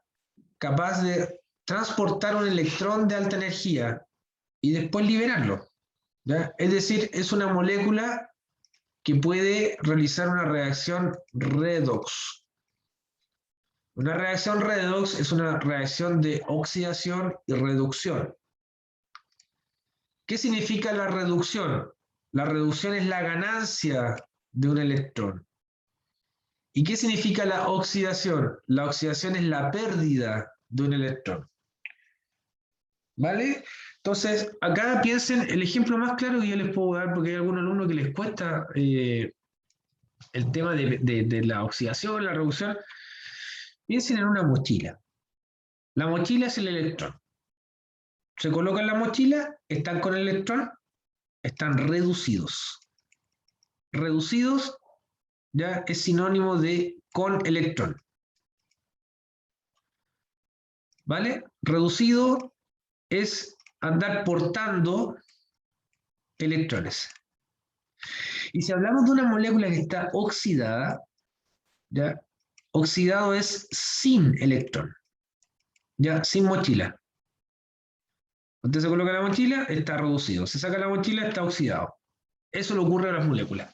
S1: capaz de transportar un electrón de alta energía y después liberarlo, ¿ya? Es decir, es una molécula que puede realizar una reacción redox. Una reacción redox es una reacción de oxidación y reducción. ¿Qué significa la reducción? La reducción es la ganancia de un electrón. ¿Y qué significa la oxidación? La oxidación es la pérdida de un electrón. ¿Vale? Entonces, acá piensen, el ejemplo más claro que yo les puedo dar, porque hay algunos alumnos que les cuesta el tema de la oxidación, la reducción. Piensen en una mochila. La mochila es el electrón. Se colocan la mochila, están con el electrón, están reducidos. Reducidos ya es sinónimo de con electrón. ¿Vale? Reducido es andar portando electrones. Y si hablamos de una molécula que está oxidada, ¿ya? Oxidado es sin electrón, ¿ya? Sin mochila. Cuando se coloca la mochila, está reducido. Se saca la mochila, está oxidado. Eso le ocurre a las moléculas.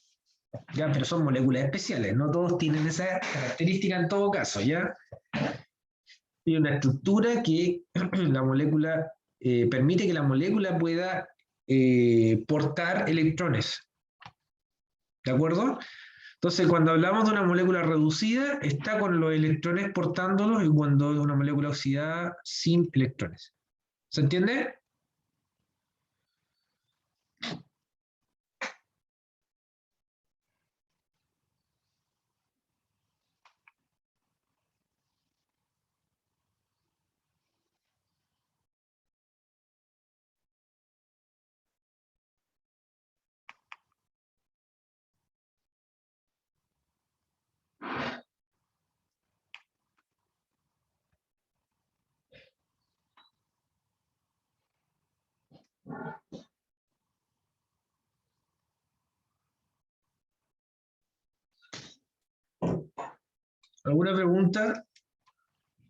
S1: ¿Ya? Pero son moléculas especiales, no todos tienen esa característica en todo caso, ¿ya? Hay una estructura que la molécula permite que la molécula pueda portar electrones. ¿De acuerdo? Entonces, cuando hablamos de una molécula reducida, está con los electrones portándolos, y cuando es una molécula oxidada, sin electrones. ¿Se entiende? ¿Alguna pregunta?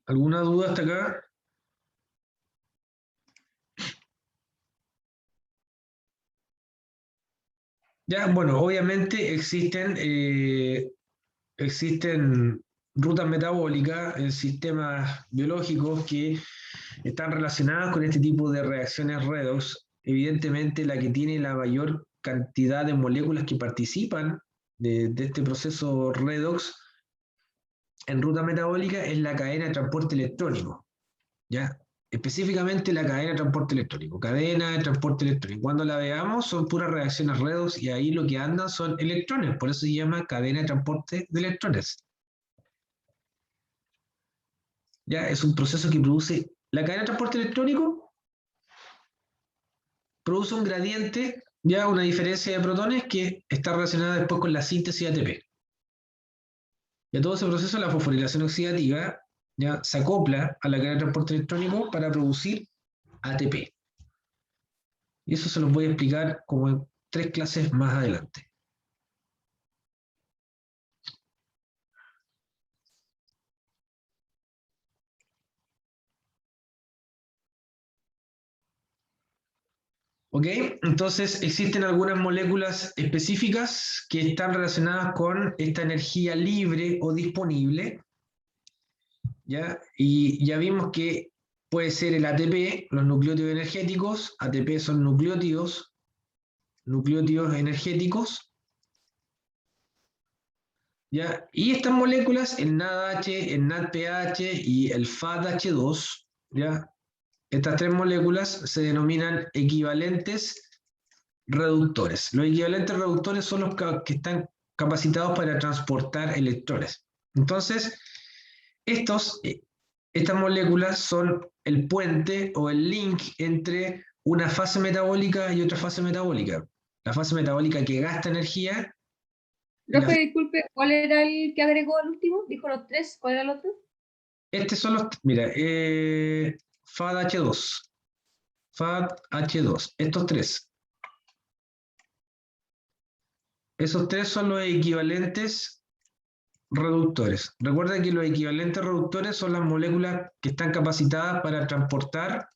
S1: ¿Alguna duda hasta acá? Ya, bueno, obviamente existen rutas metabólicas en sistemas biológicos que están relacionadas con este tipo de reacciones redox. Evidentemente, la que tiene la mayor cantidad de moléculas que participan de este proceso redox en ruta metabólica es la cadena de transporte electrónico, ¿ya? Específicamente la cadena de transporte electrónico. Cadena de transporte electrónico. Cuando la veamos son puras reacciones redox y ahí lo que andan son electrones, por eso se llama cadena de transporte de electrones. ¿Ya? Es un proceso que produce la cadena de transporte electrónico, produce un gradiente, ya una diferencia de protones que está relacionada después con la síntesis ATP. Y a todo ese proceso la fosforilación oxidativa ya se acopla a la cadena de transporte electrónico para producir ATP. Y eso se los voy a explicar como en 3 clases más adelante. ¿Ok? Entonces existen algunas moléculas específicas que están relacionadas con esta energía libre o disponible, ¿ya? Y ya vimos que puede ser el ATP, los nucleótidos energéticos. ATP son nucleótidos energéticos, ¿ya? Y estas moléculas, el NADH, el NADPH y el FADH2, ¿ya? Estas 3 moléculas se denominan equivalentes reductores. Los equivalentes reductores son los que están capacitados para transportar electrones. Entonces, estas moléculas son el puente o el link entre una fase metabólica y otra fase metabólica. La fase metabólica que gasta energía.
S5: Profe, disculpe, ¿cuál era el que agregó al último? Dijo los 3, ¿cuál era el otro?
S1: Estos son los, mira, FADH2, estos 3. Esos 3 son los equivalentes reductores. Recuerda que los equivalentes reductores son las moléculas que están capacitadas para transportar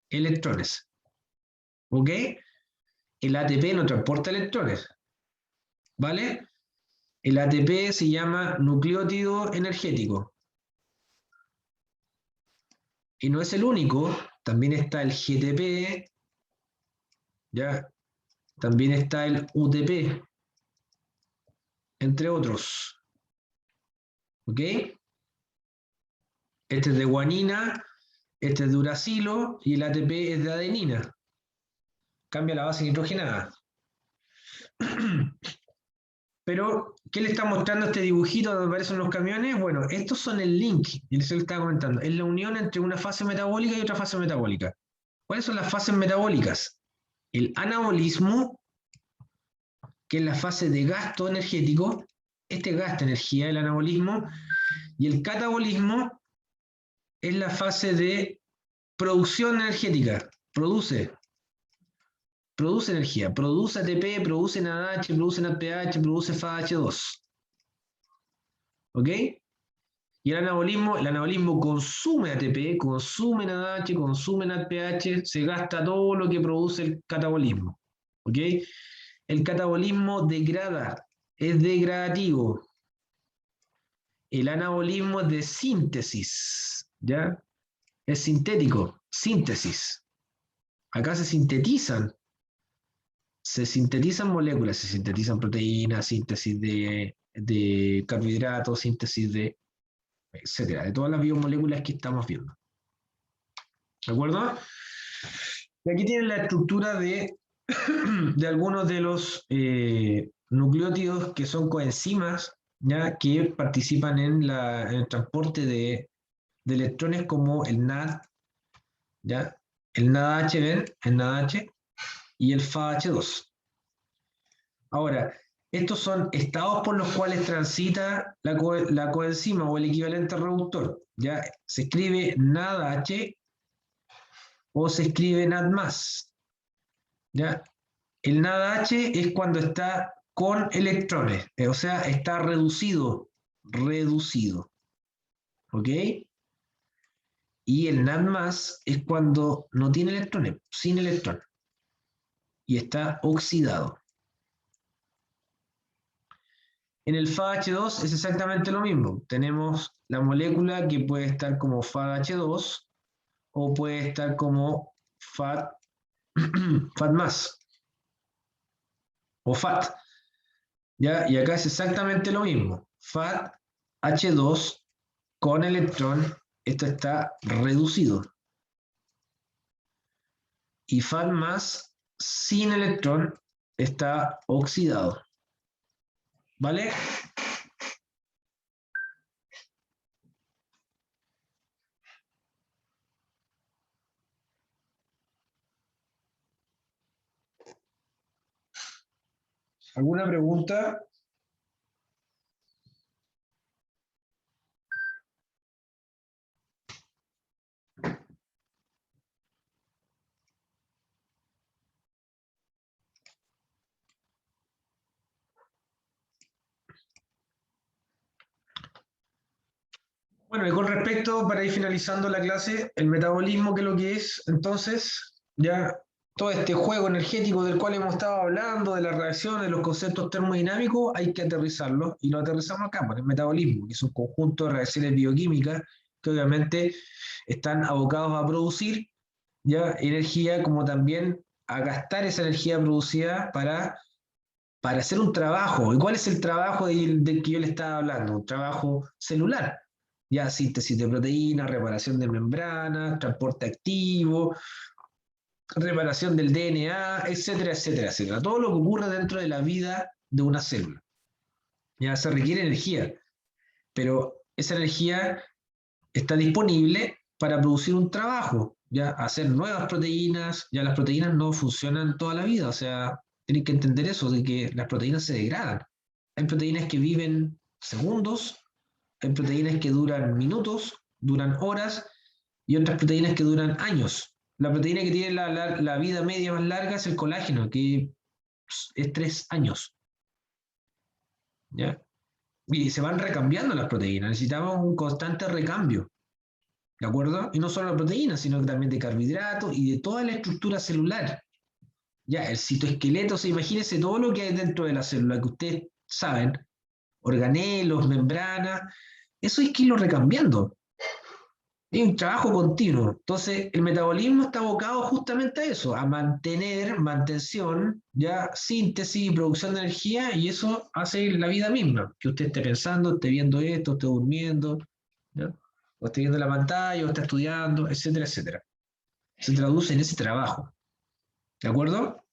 S1: electrones. ¿Ok? El ATP no transporta electrones. ¿Vale? El ATP se llama nucleótido energético. Y no es el único. También está el GTP. ¿Ya? También está el UTP. Entre otros. ¿Ok? Este es de guanina, este es de uracilo y el ATP es de adenina. Cambia la base nitrogenada. Pero, ¿qué le está mostrando este dibujito donde aparecen los camiones? Bueno, estos son el link, y eso le estaba comentando. Es la unión entre una fase metabólica y otra fase metabólica. ¿Cuáles son las fases metabólicas? El anabolismo, que es la fase de gasto energético. Este gasta energía, el anabolismo. Y el catabolismo es la fase de producción energética. Produce energía, produce ATP, produce NADH, produce NADPH, produce FADH2. ¿Ok? Y el anabolismo consume ATP, consume NADH, consume NADPH, se gasta todo lo que produce el catabolismo. ¿Ok? El catabolismo degrada, es degradativo. El anabolismo es de síntesis, ¿ya? Es sintético, síntesis. Acá se sintetizan moléculas, se sintetizan proteínas, síntesis de carbohidratos, síntesis de, etcétera, de todas las biomoléculas que estamos viendo. ¿De acuerdo? Y aquí tienen la estructura de algunos de los nucleótidos que son coenzimas, ¿ya? Que participan en el transporte de electrones como el NAD, ¿ya? El NADH, ¿ven? El NADH y el FADH2. Ahora, estos son estados por los cuales transita la coenzima o el equivalente reductor. ¿Ya? Se escribe NADH o se escribe NAD+. ¿Ya? El NADH es cuando está con electrones, o sea, está reducido. ¿Ok? Y el NAD+ es cuando no tiene electrones, sin electrón. Y está oxidado. En el FADH2 es exactamente lo mismo. Tenemos la molécula que puede estar como FADH2 o puede estar como FAT, FAT más, o FAT. ¿Ya? Y acá es exactamente lo mismo. FAT H2 con electrón, esto está reducido. Y FAT más sin electrón está oxidado. ¿Vale? ¿Alguna pregunta? Bueno, y con respecto, para ir finalizando la clase, el metabolismo, que es lo que es, entonces, ya todo este juego energético del cual hemos estado hablando, de las reacciones, de los conceptos termodinámicos, hay que aterrizarlo, y lo aterrizamos acá, por el metabolismo, que es un conjunto de reacciones bioquímicas que obviamente están abocados a producir ya energía, como también a gastar esa energía producida para hacer un trabajo. ¿Y cuál es el trabajo del que yo le estaba hablando? Un trabajo celular. Ya, síntesis de proteínas, reparación de membranas, transporte activo, reparación del DNA, etcétera, etcétera, etcétera. Todo lo que ocurre dentro de la vida de una célula. Ya se requiere energía, pero esa energía está disponible para producir un trabajo, ya hacer nuevas proteínas. Ya las proteínas no funcionan toda la vida, o sea, tienen que entender eso, de que las proteínas se degradan. Hay proteínas que viven segundos, hay proteínas que duran minutos, duran horas, y otras proteínas que duran años. La proteína que tiene la vida media más larga es el colágeno, que es 3 años. ¿Ya? Y se van recambiando las proteínas, necesitamos un constante recambio. ¿De acuerdo? Y no solo la proteína, sino que también de carbohidratos y de toda la estructura celular. Ya, el citoesqueleto, o imagínense todo lo que hay dentro de la célula, que ustedes saben, organelos, membranas, eso hay que irlo recambiando. Es un trabajo continuo. Entonces, el metabolismo está abocado justamente a eso, a mantención, ya, síntesis y producción de energía, y eso hace la vida misma, que usted esté pensando, esté viendo esto, esté durmiendo, ¿ya? O esté viendo la pantalla, o esté estudiando, etcétera, etcétera. Se traduce en ese trabajo. ¿De acuerdo?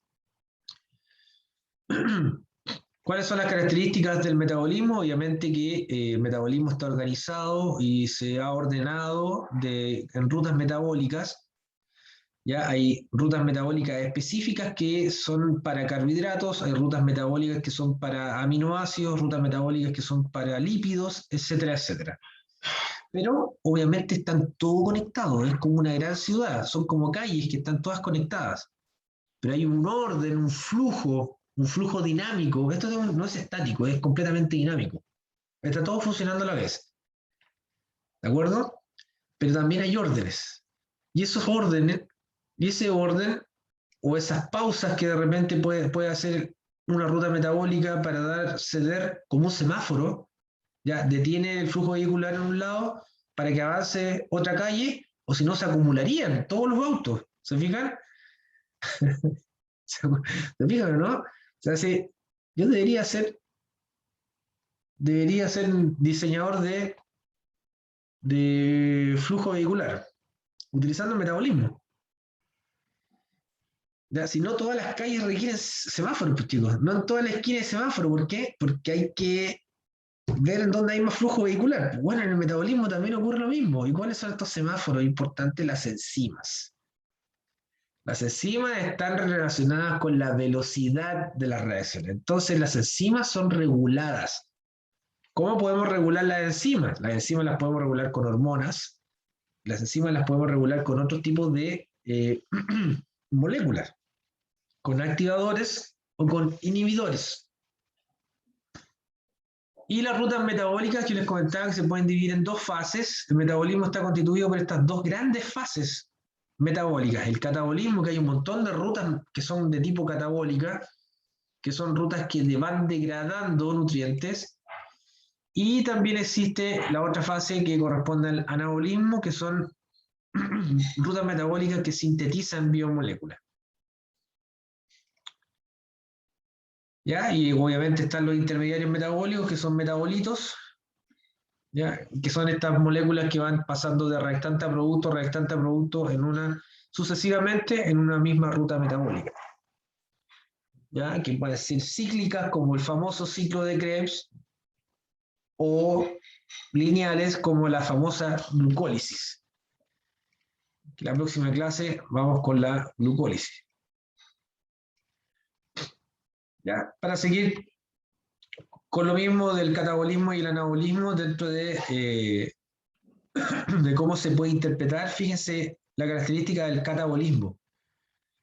S1: ¿Cuáles son las características del metabolismo? Obviamente que el metabolismo está organizado y se ha ordenado en rutas metabólicas. Ya hay rutas metabólicas específicas que son para carbohidratos, hay rutas metabólicas que son para aminoácidos, rutas metabólicas que son para lípidos, etcétera, etcétera. Pero obviamente están todos conectados, es como una gran ciudad, son como calles que están todas conectadas. Pero hay un orden, un flujo dinámico. Esto no es estático, es completamente dinámico. Está todo funcionando a la vez. ¿De acuerdo? Pero también hay órdenes. Y esos órdenes, y ese orden, o esas pausas que de repente puede hacer una ruta metabólica para ceder como un semáforo, ya detiene el flujo vehicular en un lado para que avance otra calle, o si no se acumularían todos los autos. ¿Se fijan? ¿Se fijan o no? O sea, si yo debería ser diseñador de flujo vehicular, utilizando el metabolismo. Ya, si no todas las calles requieren semáforos, pues chicos, no en todas las esquinas hay semáforo. ¿Por qué? Porque hay que ver en dónde hay más flujo vehicular. Bueno, en el metabolismo también ocurre lo mismo. ¿Y cuáles son estos semáforos? Importante, las enzimas. Las enzimas están relacionadas con la velocidad de las reacciones. Entonces, las enzimas son reguladas. ¿Cómo podemos regular las enzimas? Las enzimas las podemos regular con hormonas. Las enzimas las podemos regular con otros tipos de moléculas, con activadores o con inhibidores. Y las rutas metabólicas que les comentaba, que se pueden dividir en 2 fases. El metabolismo está constituido por estas 2 grandes fases metabólicas. El catabolismo, que hay un montón de rutas que son de tipo catabólica, que son rutas que van degradando nutrientes. Y también existe la otra fase que corresponde al anabolismo, que son rutas metabólicas que sintetizan biomoléculas. ¿Ya? Y obviamente están los intermediarios metabólicos, que son metabolitos, ¿ya? Que son estas moléculas que van pasando de reactante a producto, sucesivamente en una misma ruta metabólica. ¿Ya? Que pueden ser cíclicas, como el famoso ciclo de Krebs, o lineales, como la famosa glucólisis. La próxima clase vamos con la glucólisis. ¿Ya? Para seguir con lo mismo del catabolismo y el anabolismo dentro de cómo se puede interpretar, fíjense la característica del catabolismo.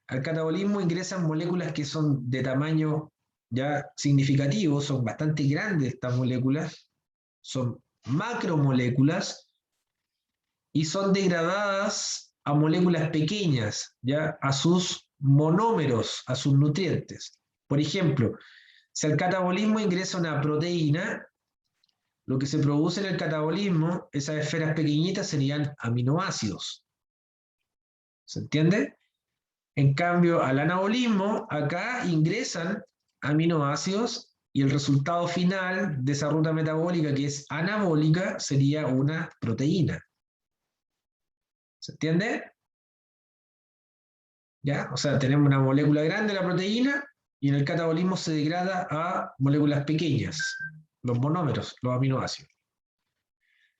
S1: Al catabolismo ingresan moléculas que son de tamaño ya significativo, son bastante grandes estas moléculas, son macromoléculas y son degradadas a moléculas pequeñas, ya a sus monómeros, a sus nutrientes. Por ejemplo, si al catabolismo ingresa una proteína, lo que se produce en el catabolismo, esas esferas pequeñitas serían aminoácidos. ¿Se entiende? En cambio, al anabolismo, acá ingresan aminoácidos y el resultado final de esa ruta metabólica, que es anabólica, sería una proteína. ¿Se entiende? ¿Ya? O sea, tenemos una molécula grande, la proteína, y en el catabolismo se degrada a moléculas pequeñas, los monómeros, los aminoácidos.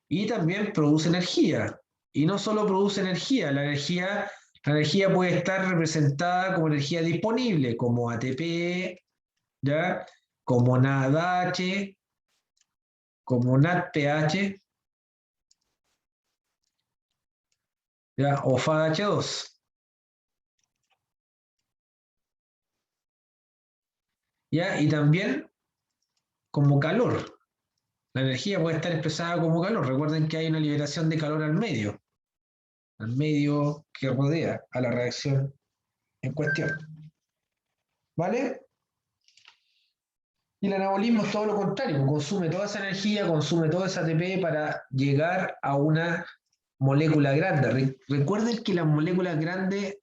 S1: Y también produce energía. Y no solo produce energía, la energía puede estar representada como energía disponible, como ATP, ¿ya? Como NADH, como NADPH, ¿ya? O FADH2. ¿Ya? Y también como calor. La energía puede estar expresada como calor. Recuerden que hay una liberación de calor al medio que rodea a la reacción en cuestión. ¿Vale? Y el anabolismo es todo lo contrario, consume toda esa energía, consume todo ese ATP para llegar a una molécula grande. Recuerden que las moléculas grandes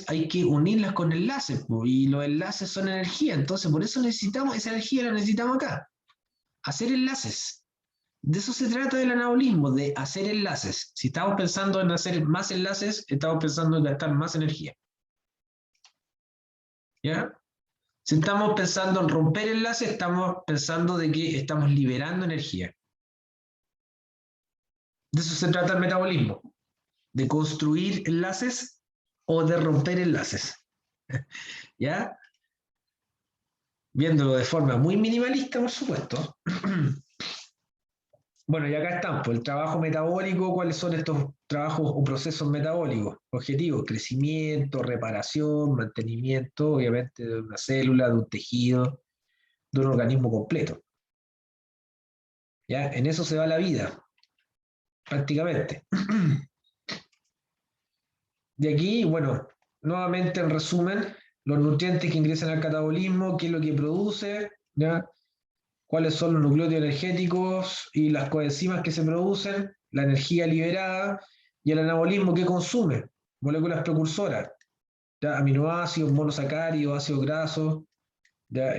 S1: hay que unirlas con enlaces, y los enlaces son energía, entonces por eso necesitamos, esa energía la necesitamos acá, hacer enlaces. De eso se trata del anabolismo, de hacer enlaces. Si estamos pensando en hacer más enlaces, estamos pensando en gastar más energía. ¿Ya? Si estamos pensando en romper enlaces, estamos pensando de que estamos liberando energía. De eso se trata el metabolismo, de construir enlaces o de romper enlaces. ¿Ya? Viéndolo de forma muy minimalista, por supuesto. Bueno, y acá están, pues el trabajo metabólico. ¿Cuáles son estos trabajos o procesos metabólicos? Objetivos: crecimiento, reparación, mantenimiento, obviamente, de una célula, de un tejido, de un organismo completo. ¿Ya? En eso se va la vida, prácticamente. De aquí, bueno, nuevamente en resumen, los nutrientes que ingresan al catabolismo, qué es lo que produce, ¿ya? Cuáles son los nucleótidos energéticos y las coenzimas que se producen, la energía liberada, y el anabolismo que consume, moléculas precursoras, ¿ya? Aminoácidos, monosacáridos, ácidos grasos, ¿ya?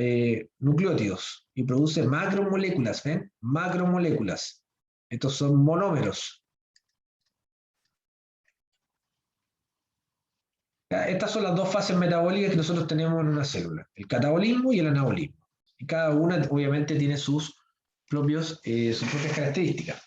S1: Nucleótidos, y produce macromoléculas, ¿ven? Macromoléculas. Estos son monómeros. ¿Ya? Estas son las dos fases metabólicas que nosotros tenemos en una célula, el catabolismo y el anabolismo. Y cada una obviamente tiene sus propias características.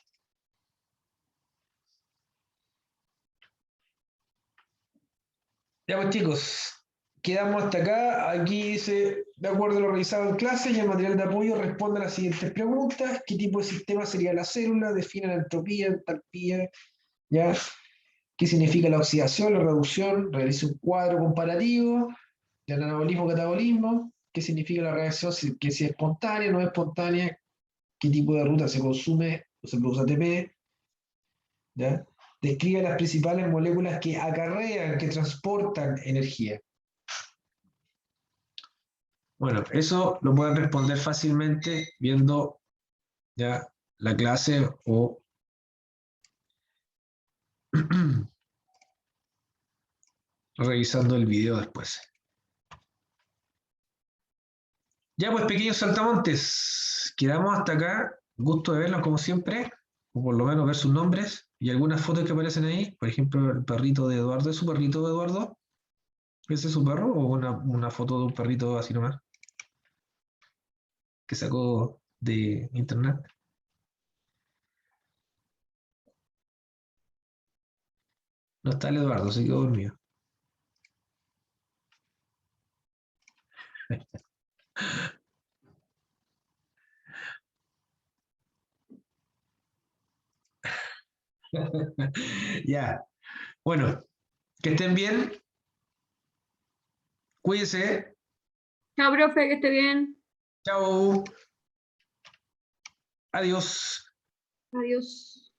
S1: Ya pues chicos, quedamos hasta acá. Aquí dice, de acuerdo a lo realizado en clase y el material de apoyo, responde a las siguientes preguntas. ¿Qué tipo de sistema sería la célula? Define la entropía, entalpía, ¿ya? ¿Qué significa la oxidación, la reducción? Realice un cuadro comparativo del anabolismo, catabolismo. ¿Qué significa la reacción? Que si es espontánea, no es espontánea. ¿Qué tipo de ruta se consume o se produce ATP? ¿Ya? Describe las principales moléculas que acarrean, que transportan energía. Bueno, eso lo pueden responder fácilmente viendo ya la clase o Revisando el video después. Ya pues, pequeños saltamontes, quedamos hasta acá. Gusto de verlos como siempre, o por lo menos ver sus nombres y algunas fotos que aparecen ahí. Por ejemplo, el perrito de Eduardo. ¿Es su perrito de Eduardo? ¿Ese es su perro o una foto de un perrito así nomás? Que sacó de internet. No está el Eduardo, se quedó dormido. Ya, bueno, que estén bien, cuídense,
S5: Chao, profe, que esté bien.
S1: chao, adiós.
S5: Adiós.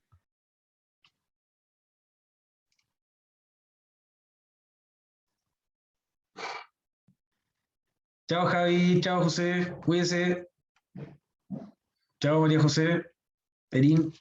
S1: Chao Javi, chao José, cuídense, chao María José, Perín.